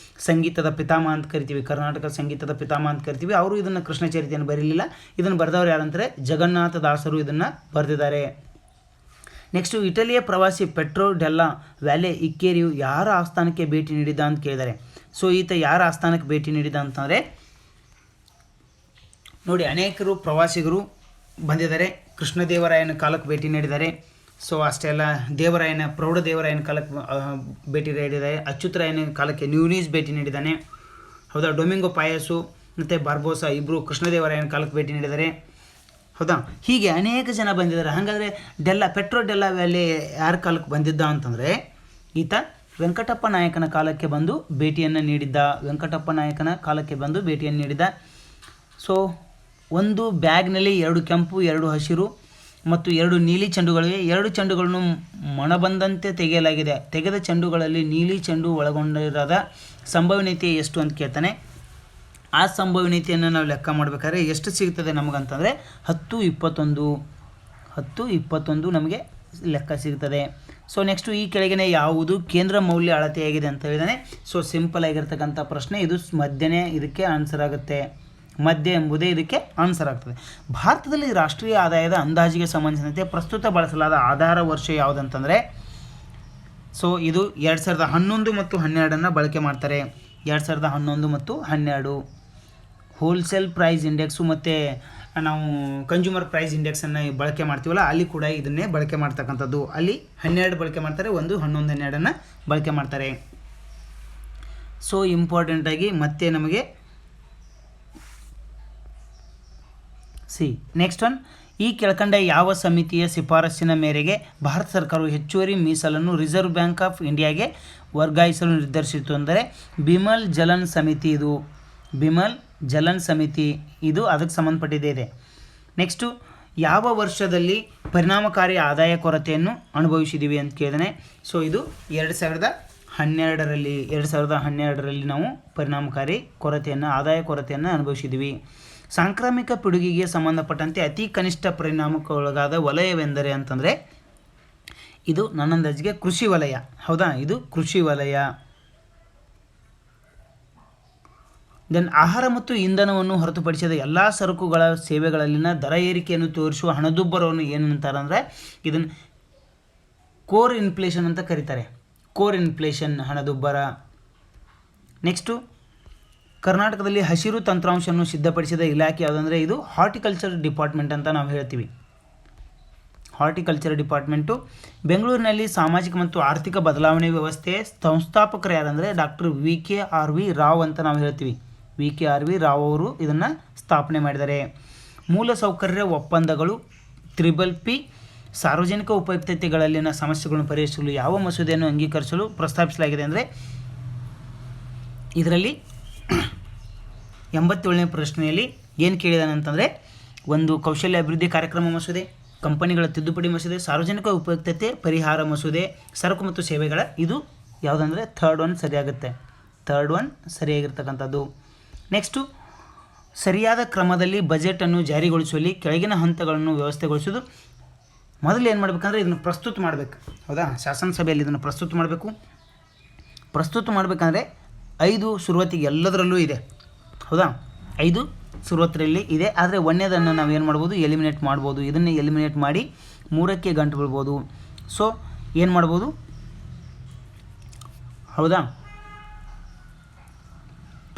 Speaker 1: ಸಂಗೀತದ ಪಿತಾಮಹ ಅಂತ ಕರಿತೀವಿ, ಕರ್ನಾಟಕ ಸಂಗೀತದ ಪಿತಾಮಹ ಅಂತ ಕರಿತೀವಿ. ಅವರು ಇದನ್ನು ಕೃಷ್ಣ ಚರಿತೆಯನ್ನು ಬರೀಲಿಲ್ಲ. ಇದನ್ನು ಬರೆದವರು ಯಾರಂದರೆ ಜಗನ್ನಾಥ ದಾಸರು ಇದನ್ನು ಬರೆದಿದ್ದಾರೆ. ನೆಕ್ಸ್ಟು ಇಟಲಿಯ ಪ್ರವಾಸಿ ಪೆಟ್ರೋ ಡೆಲ್ಲಾ ವ್ಯಾಲೆ ಇಕ್ಕೇರಿಯು ಯಾರ ಆಸ್ಥಾನಕ್ಕೆ ಭೇಟಿ ನೀಡಿದ ಅಂತ ಕೇಳಿದ್ದಾರೆ. ಸೊ ಈತ ಯಾರ ಆಸ್ಥಾನಕ್ಕೆ ಭೇಟಿ ನೀಡಿದ ಅಂತಂದರೆ ನೋಡಿ, ಅನೇಕರು ಪ್ರವಾಸಿಗರು ಬಂದಿದ್ದಾರೆ. ಕೃಷ್ಣದೇವರಾಯನ ಕಾಲಕ್ಕೆ ಭೇಟಿ ನೀಡಿದ್ದಾರೆ. ಸೊ ಅಷ್ಟೇ ಅಲ್ಲ, ದೇವರಾಯನ ಪ್ರೌಢದೇವರಾಯನ ಕಾಲಕ್ಕೆ ಭೇಟಿ ನೀಡಿದ್ದಾರೆ. ಅಚ್ಯುತರಾಯನ ಕಾಲಕ್ಕೆ ನ್ಯೂನೀಸ್ ಭೇಟಿ ನೀಡಿದ್ದಾನೆ. ಹೌದಾ, ಡೊಮಿಂಗೋ ಪಾಯಸು ಮತ್ತು ಬಾರ್ಬೋಸಾ ಇಬ್ಬರು ಕೃಷ್ಣದೇವರಾಯನ ಕಾಲಕ್ಕೆ ಭೇಟಿ ನೀಡಿದ್ದಾರೆ. ಹೌದಾ, ಹೀಗೆ ಅನೇಕ ಜನ ಬಂದಿದ್ದಾರೆ. ಹಾಗಾದರೆ ಪೆಟ್ರೋ ಡೆಲ್ಲಾ ವ್ಯಾಲಿ ಯಾರ ಕಾಲಕ್ಕೆ ಬಂದಿದ್ದ ಅಂತಂದರೆ ಈತ ವೆಂಕಟಪ್ಪ ನಾಯಕನ ಕಾಲಕ್ಕೆ ಬಂದು ಭೇಟಿಯನ್ನು ನೀಡಿದ್ದ. ಸೊ ಒಂದು ಬ್ಯಾಗ್ನಲ್ಲಿ 2 ಕೆಂಪು, 2 ಹಸಿರು ಮತ್ತು 2 ನೀಲಿ ಚೆಂಡುಗಳಿವೆ. 2 ಚೆಂಡುಗಳನ್ನು ಮನಬಂದಂತೆ ತೆಗೆಯಲಾಗಿದೆ. ತೆಗೆದ ಚೆಂಡುಗಳಲ್ಲಿ ನೀಲಿ ಚೆಂಡು ಒಳಗೊಂಡಿರದ ಸಂಭವನೀಯತೆ ಎಷ್ಟು ಅಂತ ಕೇಳ್ತಾನೆ. ಆ ಸಂಭವನೀಯತೆಯನ್ನು ನಾವು ಲೆಕ್ಕ ಮಾಡಬೇಕಾದ್ರೆ ಎಷ್ಟು ಸಿಗ್ತದೆ ನಮಗಂತಂದರೆ 10-21 ನಮಗೆ ಲೆಕ್ಕ ಸಿಗ್ತದೆ. ಸೊ ನೆಕ್ಸ್ಟು ಈ ಕೆಳಗಿನ ಯಾವುದು ಕೇಂದ್ರ ಮೌಲ್ಯ ಅಳತೆಯಾಗಿದೆ ಅಂತ ಹೇಳಿದಾನೆ. ಸೊ ಸಿಂಪಲ್ ಆಗಿರ್ತಕ್ಕಂಥ ಪ್ರಶ್ನೆ ಇದು. ಮಧ್ಯನೇ ಇದಕ್ಕೆ ಆನ್ಸರ್ ಆಗುತ್ತೆ. ಮಧ್ಯ ಎಂಬುದೇ ಇದಕ್ಕೆ ಆನ್ಸರ್ ಆಗ್ತದೆ. ಭಾರತದಲ್ಲಿ ರಾಷ್ಟ್ರೀಯ ಆದಾಯದ ಅಂದಾಜಿಗೆ ಸಂಬಂಧಿಸಿದಂತೆ ಪ್ರಸ್ತುತ ಬಳಸಲಾದ ಆಧಾರ ವರ್ಷ ಯಾವುದಂತಂದರೆ ಸೊ ಇದು 2011 ಮತ್ತು 12 ಬಳಕೆ ಮಾಡ್ತಾರೆ. 2011 ಮತ್ತು 12 ಹೋಲ್ಸೇಲ್ ಪ್ರೈಸ್ ಇಂಡೆಕ್ಸು ಮತ್ತು ನಾವು ಕನ್ಸ್ಯೂಮರ್ ಪ್ರೈಸ್ ಇಂಡೆಕ್ಸನ್ನು ಬಳಕೆ ಮಾಡ್ತೀವಲ್ಲ, ಅಲ್ಲಿ ಕೂಡ ಇದನ್ನೇ ಬಳಕೆ ಮಾಡ್ತಕ್ಕಂಥದ್ದು. ಅಲ್ಲಿ 12 ಬಳಕೆ ಮಾಡ್ತಾರೆ, 11 ಬಳಕೆ ಮಾಡ್ತಾರೆ. ಸೊ ಇಂಪಾರ್ಟೆಂಟಾಗಿ ಮತ್ತೆ ನಮಗೆ ನೆಕ್ಸ್ಟ್ ಒನ್, ಈ ಕೆಳಕಂಡ ಯಾವ ಸಮಿತಿಯ ಶಿಫಾರಸ್ಸಿನ ಮೇರೆಗೆ ಭಾರತ ಸರ್ಕಾರವು ಹೆಚ್ಚುವರಿ ಮೀಸಲನ್ನು ರಿಸರ್ವ್ ಬ್ಯಾಂಕ್ ಆಫ್ ಇಂಡಿಯಾಗೆ ವರ್ಗಾಯಿಸಲು ನಿರ್ಧರಿಸಿತು ಅಂದರೆ ಬಿಮಲ್ ಜಲನ್ ಸಮಿತಿ ಇದು ಅದಕ್ಕೆ ಸಂಬಂಧಪಟ್ಟಿದೆ. ನೆಕ್ಸ್ಟು ಯಾವ ವರ್ಷದಲ್ಲಿ ಪರಿಣಾಮಕಾರಿ ಆದಾಯ ಕೊರತೆಯನ್ನು ಅನುಭವಿಸಿದ್ದೀವಿ ಅಂತ ಕೇಳಿದಾನೆ. ಸೊ ಇದು 2012ರಲ್ಲಿ ನಾವು ಪರಿಣಾಮಕಾರಿ ಆದಾಯ ಕೊರತೆಯನ್ನು ಅನುಭವಿಸಿದ್ದೀವಿ. ಸಾಂಕ್ರಾಮಿಕ ಪಿಡುಗಿಗೆ ಸಂಬಂಧಪಟ್ಟಂತೆ ಅತಿ ಕನಿಷ್ಠ ಪರಿಣಾಮಕ್ಕೊಳಗಾದ ವಲಯವೆಂದರೆ ಅಂತಂದರೆ ಇದು ನನ್ನ ಅಂದಾಜಿಗೆ ಕೃಷಿ ವಲಯ. ಹೌದಾ, ಇದು ಕೃಷಿ ವಲಯ. ದೆನ್ ಆಹಾರ ಮತ್ತು ಇಂಧನವನ್ನು ಹೊರತುಪಡಿಸಿದ ಎಲ್ಲ ಸರಕುಗಳ ಸೇವೆಗಳಲ್ಲಿನ ದರ ಏರಿಕೆಯನ್ನು ತೋರಿಸುವ ಹಣದುಬ್ಬರವನ್ನು ಏನಂತಾರೆ ಅಂದರೆ ಇದನ್ನು ಕೋರ್ ಇನ್ಫ್ಲೇಷನ್ ಅಂತ ಕರೀತಾರೆ. ಕೋರ್ ಇನ್ಫ್ಲೇಷನ್ ಹಣದುಬ್ಬರ. ನೆಕ್ಸ್ಟು ಕರ್ನಾಟಕದಲ್ಲಿ ಹಸಿರು ತಂತ್ರಾಂಶವನ್ನು ಸಿದ್ಧಪಡಿಸಿದ ಇಲಾಖೆ ಯಾವುದಂದರೆ ಇದು ಹಾರ್ಟಿಕಲ್ಚರ್ ಡಿಪಾರ್ಟ್ಮೆಂಟ್ ಅಂತ ನಾವು ಹೇಳ್ತೀವಿ. Horticulture department. ಬೆಂಗಳೂರಿನಲ್ಲಿ ಸಾಮಾಜಿಕ ಮತ್ತು ಆರ್ಥಿಕ ಬದಲಾವಣೆ ವ್ಯವಸ್ಥೆಯ ಸಂಸ್ಥಾಪಕರು ಯಾರಂದರೆ ಡಾಕ್ಟರ್ VKRV ರಾವ್ ಅಂತ ನಾವು ಹೇಳ್ತೀವಿ. VKRV ರಾವ್ ಅವರು ಇದನ್ನು ಸ್ಥಾಪನೆ ಮಾಡಿದ್ದಾರೆ. ಮೂಲಸೌಕರ್ಯ ಒಪ್ಪಂದಗಳು PPP ಸಾರ್ವಜನಿಕ ಉಪಯುಕ್ತತೆಗಳಲ್ಲಿನ ಸಮಸ್ಯೆಗಳನ್ನು ಪರಿಹರಿಸಲು ಯಾವ ಮಸೂದೆಯನ್ನು ಅಂಗೀಕರಿಸಲು ಪ್ರಸ್ತಾಪಿಸಲಾಗಿದೆ ಅಂದರೆ ಇದರಲ್ಲಿ 87ನೇ ಪ್ರಶ್ನೆಯಲ್ಲಿ ಏನು ಕೇಳಿದಾನೆ ಅಂತಂದರೆ ಒಂದು ಕೌಶಲ್ಯ ಅಭಿವೃದ್ಧಿ ಕಾರ್ಯಕ್ರಮ ಮಸೂದೆ, ಕಂಪನಿಗಳ ತಿದ್ದುಪಡಿ ಮಸೂದೆ, ಸಾರ್ವಜನಿಕ ಉಪಯುಕ್ತತೆ ಪರಿಹಾರ ಮಸೂದೆ, ಸರಕು ಮತ್ತು ಸೇವೆಗಳ ಇದು ಯಾವುದಂದರೆ ಥರ್ಡ್ ಒನ್ ಸರಿಯಾಗಿರ್ತಕ್ಕಂಥದ್ದು. ನೆಕ್ಸ್ಟು ಸರಿಯಾದ ಕ್ರಮದಲ್ಲಿ ಬಜೆಟನ್ನು ಜಾರಿಗೊಳಿಸುವಲ್ಲಿ ಕೆಳಗಿನ ಹಂತಗಳನ್ನು ವ್ಯವಸ್ಥೆಗೊಳಿಸೋದು. ಮೊದಲು ಏನು ಮಾಡಬೇಕಂದ್ರೆ ಇದನ್ನು ಪ್ರಸ್ತುತ ಮಾಡಬೇಕು. ಹೌದಾ, ಶಾಸನಸಭೆಯಲ್ಲಿ ಇದನ್ನು ಪ್ರಸ್ತುತ ಮಾಡಬೇಕಂದ್ರೆ 5 ಶುರುವಾತಿಗೆ ಎಲ್ಲದರಲ್ಲೂ ಇದೆ. ಹೌದಾ, 5 ಶುರುವಾತಿರಲ್ಲಿ ಇದೆ. ಆದರೆ ಒಂದನೇದನ್ನು ನಾವು ಏನು ಮಾಡ್ಬೋದು, ಎಲಿಮಿನೇಟ್ ಮಾಡ್ಬೋದು. ಇದನ್ನೇ ಎಲಿಮಿನೇಟ್ ಮಾಡಿ 3ಕ್ಕೆ ಗಂಟು ಬಿಡ್ಬೋದು. ಸೊ ಏನು ಮಾಡ್ಬೋದು, ಹೌದಾ,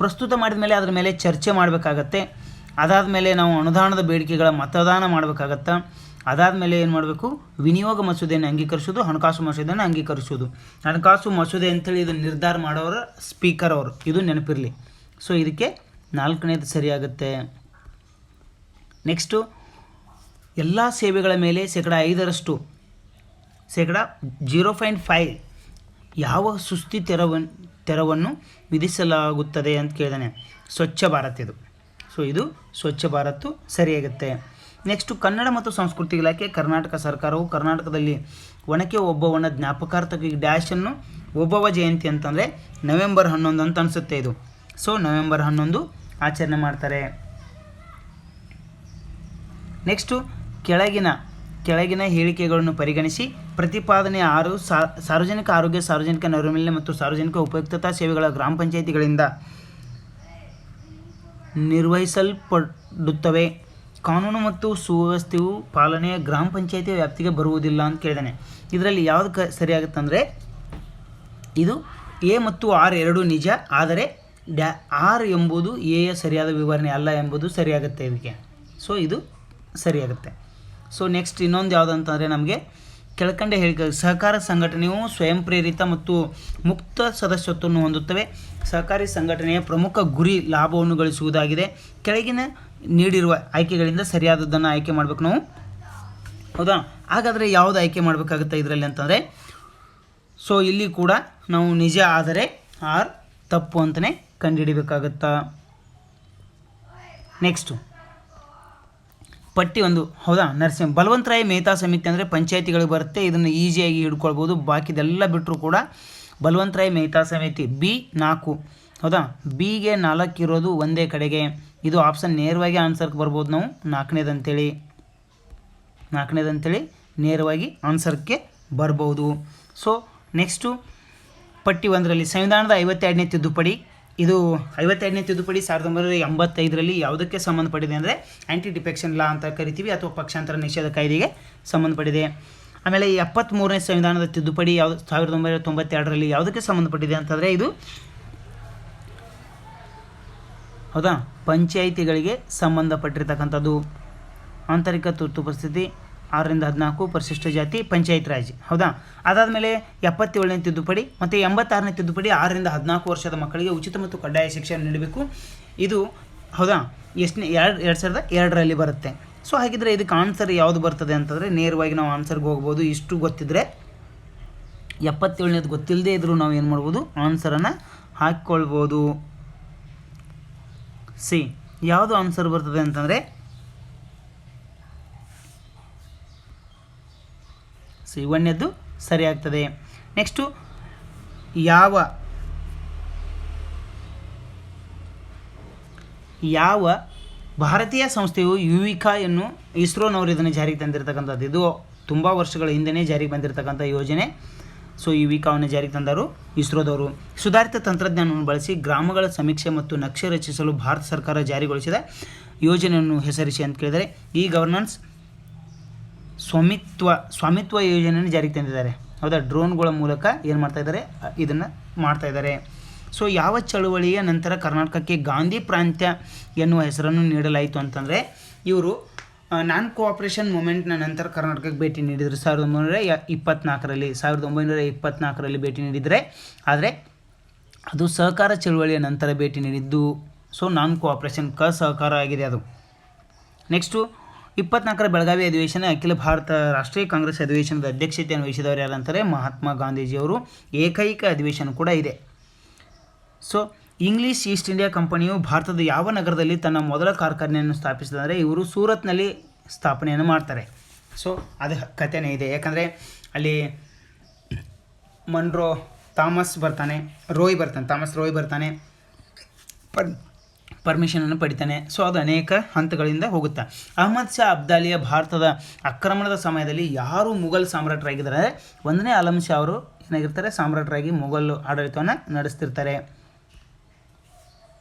Speaker 1: ಪ್ರಸ್ತುತ ಮಾಡಿದ ಮೇಲೆ ಅದರ ಮೇಲೆ ಚರ್ಚೆ ಮಾಡಬೇಕಾಗತ್ತೆ. ಅದಾದ ಮೇಲೆ ನಾವು ಅನುದಾನದ ಬೇಡಿಕೆಗಳ ಮತದಾನ ಮಾಡಬೇಕಾಗತ್ತೆ. ಅದಾದಮೇಲೆ ಏನು ಮಾಡಬೇಕು, ವಿನಿಯೋಗ ಮಸೂದೆಯನ್ನು ಅಂಗೀಕರಿಸೋದು, ಹಣಕಾಸು ಮಸೂದೆಯನ್ನು ಅಂಗೀಕರಿಸೋದು. ಹಣಕಾಸು ಮಸೂದೆ ಅಂತೇಳಿ ಇದನ್ನು ನಿರ್ಧಾರ ಮಾಡೋರು ಸ್ಪೀಕರ್ ಅವರು, ಇದು ನೆನಪಿರಲಿ. ಸೊ ಇದಕ್ಕೆ 4ನೇದು ಸರಿಯಾಗುತ್ತೆ. ನೆಕ್ಸ್ಟು ಎಲ್ಲ ಸೇವೆಗಳ ಮೇಲೆ ಶೇಕಡ 0.5 ಯಾವ ಸುಸ್ತಿ ತೆರವನ್ನು ವಿಧಿಸಲಾಗುತ್ತದೆ ಅಂತ ಕೇಳಿದಾನೆ. ಸ್ವಚ್ಛ ಭಾರತ್ ಇದು. ಸೊ ಇದು ಸ್ವಚ್ಛ ಭಾರತ್ ಸರಿಯಾಗುತ್ತೆ. ನೆಕ್ಸ್ಟು ಕನ್ನಡ ಮತ್ತು ಸಂಸ್ಕೃತಿ ಇಲಾಖೆ ಕರ್ನಾಟಕ ಸರ್ಕಾರವು ಕರ್ನಾಟಕದಲ್ಲಿ ಒನಕೆ ಓಬವ್ವನ ಜ್ಞಾಪಕಾರ್ಥಕ್ಕೆ ಡ್ಯಾಶನ್ನು ಓಬವ್ವ ಜಯಂತಿ ಅಂತಂದರೆ ನವೆಂಬರ್ 11 ಅಂತ ಅನಿಸುತ್ತೆ ಇದು. ಸೊ ನವೆಂಬರ್ 11 ಆಚರಣೆ ಮಾಡ್ತಾರೆ. ನೆಕ್ಸ್ಟು ಕೆಳಗಿನ ಹೇಳಿಕೆಗಳನ್ನು ಪರಿಗಣಿಸಿ ಪ್ರತಿಪಾದನೆ 6 ಸಾರ್ವಜನಿಕ ಆರೋಗ್ಯ, ಸಾರ್ವಜನಿಕ ನೈರ್ಮಲ್ಯ ಮತ್ತು ಸಾರ್ವಜನಿಕ ಉಪಯುಕ್ತತಾ ಸೇವೆಗಳ ಗ್ರಾಮ ಪಂಚಾಯಿತಿಗಳಿಂದ ನಿರ್ವಹಿಸಲ್ಪಡುತ್ತವೆ. ಕಾನೂನು ಮತ್ತು ಸುವ್ಯವಸ್ಥೆಯು ಪಾಲನೆಯ ಗ್ರಾಮ ಪಂಚಾಯಿತಿಯ ವ್ಯಾಪ್ತಿಗೆ ಬರುವುದಿಲ್ಲ ಅಂತ ಕೇಳಿದ್ದಾನೆ. ಇದರಲ್ಲಿ ಯಾವುದು ಸರಿಯಾಗುತ್ತಂದರೆ ಇದು ಎ ಮತ್ತು ಆರ್ ಎರಡೂ ನಿಜ, ಆದರೆ ಆರ್ ಎಂಬುದು ಎಯ ಸರಿಯಾದ ವಿವರಣೆ ಅಲ್ಲ ಎಂಬುದು ಸರಿಯಾಗುತ್ತೆ ಇದಕ್ಕೆ. ಸೊ ಇದು ಸರಿಯಾಗುತ್ತೆ. ಸೊ ನೆಕ್ಸ್ಟ್ ಇನ್ನೊಂದು ಯಾವುದಂತಂದರೆ ನಮಗೆ ಕೆಳಕಂಡ ಹೇಳಿಕೆ ಸಹಕಾರ ಸಂಘಟನೆಯು ಸ್ವಯಂ ಪ್ರೇರಿತ ಮತ್ತು ಮುಕ್ತ ಸದಸ್ಯತ್ವವನ್ನು ಹೊಂದುತ್ತವೆ. ಸಹಕಾರಿ ಸಂಘಟನೆಯ ಪ್ರಮುಖ ಗುರಿ ಲಾಭವನ್ನು ಗಳಿಸುವುದಾಗಿದೆ. ಕೆಳಗಿನ ನೀಡಿರುವ ಆಯ್ಕೆಗಳಿಂದ ಸರಿಯಾದದ್ದನ್ನು ಆಯ್ಕೆ ಮಾಡಬೇಕು ನಾವು. ಹೌದಾ? ಹಾಗಾದರೆ ಯಾವುದು ಆಯ್ಕೆ ಮಾಡಬೇಕಾಗುತ್ತೆ ಇದರಲ್ಲಿ ಅಂತಂದರೆ ಸೊ ಇಲ್ಲಿ ಕೂಡ ನಾವು ನಿಜ ಆದರೆ ಆರ್ ತಪ್ಪು ಅಂತಲೇ ಕಂಡುಹಿಡಿಬೇಕಾಗುತ್ತಾ. ನೆಕ್ಸ್ಟು ಪಟ್ಟಿ 1 ಹೌದಾ ಬಲವಂತರಾಯ ಮೆಹ್ತಾ ಸಮಿತಿ ಅಂದರೆ ಪಂಚಾಯಿತಿಗಳಿಗೆ ಬರುತ್ತೆ. ಇದನ್ನು ಈಸಿಯಾಗಿ ಹಿಡ್ಕೊಳ್ಬೋದು. ಬಾಕಿದೆಲ್ಲ ಬಿಟ್ಟರು ಕೂಡ ಬಲವಂತರಾಯ ಮೆಹ್ತಾ ಸಮಿತಿ ಬಿ 4 ಹೌದಾ. ಬಿಗೆ 4 ಇರೋದು ಒಂದೇ ಕಡೆಗೆ. ಇದು ಆಪ್ಷನ್ ನೇರವಾಗಿ ಆನ್ಸರ್ಗೆ ಬರ್ಬೋದು. ನಾವು ನಾಲ್ಕನೇದಂತೇಳಿ ನೇರವಾಗಿ ಆನ್ಸರ್ಗೆ ಬರ್ಬೋದು. ಸೊ ನೆಕ್ಸ್ಟು ಪಟ್ಟಿ 1ರಲ್ಲಿ ಸಂವಿಧಾನದ 52ನೇ ತಿದ್ದುಪಡಿ. ಇದು 52ನೇ ತಿದ್ದುಪಡಿ 1985ರಲ್ಲಿ ಯಾವುದಕ್ಕೆ ಸಂಬಂಧಪಟ್ಟಿದೆ ಅಂದರೆ ಆ್ಯಂಟಿ ಡಿಫೆಕ್ಷನ್ ಲಾ ಅಂತ ಕರಿತೀವಿ, ಅಥವಾ ಪಕ್ಷಾಂತರ ನಿಷೇಧ ಕಾಯ್ದೆಗೆ ಸಂಬಂಧಪಟ್ಟಿದೆ. ಆಮೇಲೆ 73ನೇ ಸಂವಿಧಾನದ ತಿದ್ದುಪಡಿ 1992ರಲ್ಲಿ ಯಾವುದಕ್ಕೆ ಸಂಬಂಧಪಟ್ಟಿದೆ ಅಂತಂದರೆ ಇದು ಹೌದಾ ಪಂಚಾಯಿತಿಗಳಿಗೆ ಸಂಬಂಧಪಟ್ಟಿರ್ತಕ್ಕಂಥದ್ದು. ಆಂತರಿಕ ತುರ್ತು ಪರಿಸ್ಥಿತಿ 6ರಿಂದ 14 ಪರಿಶಿಷ್ಟ ಜಾತಿ ಪಂಚಾಯತ್ ರಾಜ್ ಹೌದಾ. ಅದಾದಮೇಲೆ 77ನೇ ತಿದ್ದುಪಡಿ ಮತ್ತು 86ನೇ ತಿದ್ದುಪಡಿ 6ರಿಂದ 14 ವರ್ಷದ ಮಕ್ಕಳಿಗೆ ಉಚಿತ ಮತ್ತು ಕಡ್ಡಾಯ ಶಿಕ್ಷಣ ನೀಡಬೇಕು. ಇದು ಹೌದಾ 2002ರಲ್ಲಿ ಬರುತ್ತೆ. ಸೊ ಹಾಗಿದ್ರೆ ಇದಕ್ಕೆ ಆನ್ಸರ್ ಯಾವುದು ಬರ್ತದೆ ಅಂತಂದರೆ ನೇರವಾಗಿ ನಾವು ಆನ್ಸರ್ಗೆ ಹೋಗ್ಬೋದು. ಇಷ್ಟು ಗೊತ್ತಿದ್ದರೆ 77ನೇದು ಗೊತ್ತಿಲ್ಲದೆ ಇದ್ದರೂ ನಾವು ಏನು ಮಾಡ್ಬೋದು ಆನ್ಸರನ್ನು ಹಾಕ್ಕೊಳ್ಬೋದು. ಸಿ ಯಾವುದು ಆನ್ಸರ್ ಬರ್ತದೆ ಅಂತಂದರೆ ಸಿ 1ನೇದು ಸರಿಯಾಗ್ತದೆ. ನೆಕ್ಸ್ಟು ಯಾವ ಭಾರತೀಯ ಸಂಸ್ಥೆಯು ಯುವಿಕಾಯನ್ನು ಇಸ್ರೋನವರು ಇದನ್ನು ಜಾರಿಗೆ ತಂದಿರತಕ್ಕಂಥದ್ದು. ಇದು ತುಂಬ ವರ್ಷಗಳ ಹಿಂದೆಯೇ ಜಾರಿಗೆ ಬಂದಿರತಕ್ಕಂಥ ಯೋಜನೆ. ಸೊ ಯುವಿಕಾವನ್ನು ಜಾರಿಗೆ ತಂದರು ಇಸ್ರೋದವರು. ಸುಧಾರಿತ ತಂತ್ರಜ್ಞಾನವನ್ನು ಬಳಸಿ ಗ್ರಾಮಗಳ ಸಮೀಕ್ಷೆ ಮತ್ತು ನಕ್ಷೆ ರಚಿಸಲು ಭಾರತ ಸರ್ಕಾರ ಜಾರಿಗೊಳಿಸಿದ ಯೋಜನೆಯನ್ನು ಹೆಸರಿಸಿ ಅಂತ ಕೇಳಿದರೆ ಈ ಗವರ್ನೆನ್ಸ್ ಸ್ವಾಮಿತ್ವ ಯೋಜನೆಯನ್ನು ಜಾರಿಗೆ ತಂದಿದ್ದಾರೆ ಹೌದಾ. ಡ್ರೋನ್ಗಳ ಮೂಲಕ ಏನು ಮಾಡ್ತಾಯಿದ್ದಾರೆ ಇದನ್ನು ಮಾಡ್ತಾಯಿದ್ದಾರೆ. ಸೊ ಯಾವ ಚಳುವಳಿಯ ನಂತರ ಕರ್ನಾಟಕಕ್ಕೆ ಗಾಂಧಿ ಪ್ರಾಂತ್ಯ ಎನ್ನುವ ಹೆಸರನ್ನು ನೀಡಲಾಯಿತು ಅಂತಂದರೆ ಇವರು ನಾನ್ ಕೋಆಪ್ರೇಷನ್ ಮೂಮೆಂಟ್ನ ನಂತರ ಕರ್ನಾಟಕಕ್ಕೆ ಭೇಟಿ ನೀಡಿದರು 1924ರಲ್ಲಿ ಭೇಟಿ ನೀಡಿದರೆ, ಆದರೆ ಅದು ಸಹಕಾರ ಚಳುವಳಿಯ ನಂತರ ಭೇಟಿ ನೀಡಿದ್ದು. ಸೊ ನಾನ್ ಕೋಆಪ್ರೇಷನ್ ಸಹಕಾರ ಆಗಿದೆ ಅದು. ನೆಕ್ಸ್ಟು 24ರ ಬೆಳಗಾವಿ ಅಧಿವೇಶನ ಅಖಿಲ ಭಾರತ ರಾಷ್ಟ್ರೀಯ ಕಾಂಗ್ರೆಸ್ ಅಧಿವೇಶನದ ಅಧ್ಯಕ್ಷತೆಯನ್ನು ವಹಿಸಿದವರು ಯಾರಂತಾರೆ ಮಹಾತ್ಮ ಗಾಂಧೀಜಿಯವರು. ಏಕೈಕ ಅಧಿವೇಶನ ಕೂಡ ಇದೆ. ಸೊ ಇಂಗ್ಲೀಷ್ ಈಸ್ಟ್ ಇಂಡಿಯಾ ಕಂಪನಿಯು ಭಾರತದ ಯಾವ ನಗರದಲ್ಲಿ ತನ್ನ ಮೊದಲ ಕಾರ್ಖಾನೆಯನ್ನು ಸ್ಥಾಪಿಸಿದರೆ ಇವರು ಸೂರತ್ನಲ್ಲಿ ಸ್ಥಾಪನೆಯನ್ನು ಮಾಡ್ತಾರೆ. ಸೊ ಅದು ಕಥೆನೇ ಇದೆ. ಯಾಕಂದರೆ ಅಲ್ಲಿ ಥಾಮಸ್ ರೋಯ್ ಬರ್ತಾನೆ ಪರ್ಮಿಷನನ್ನು ಪಡಿತಾನೆ. ಸೊ ಅದು ಅನೇಕ ಹಂತಗಳಿಂದ ಹೋಗುತ್ತೆ. ಅಹಮದ್ ಶಾ ಅಬ್ದಾಲಿಯ ಭಾರತದ ಆಕ್ರಮಣದ ಸಮಯದಲ್ಲಿ ಯಾರು ಮುಘಲ್ ಸಾಮ್ರಾಟರಾಗಿದ್ದಾರೆ 1ನೇ ಆಲಂ ಶಾ ಅವರು ಏನಾಗಿರ್ತಾರೆ ಸಾಮ್ರಾಟರಾಗಿ ಮುಘಲ್ ಆಡಳಿತವನ್ನು ನಡೆಸ್ತಿರ್ತಾರೆ.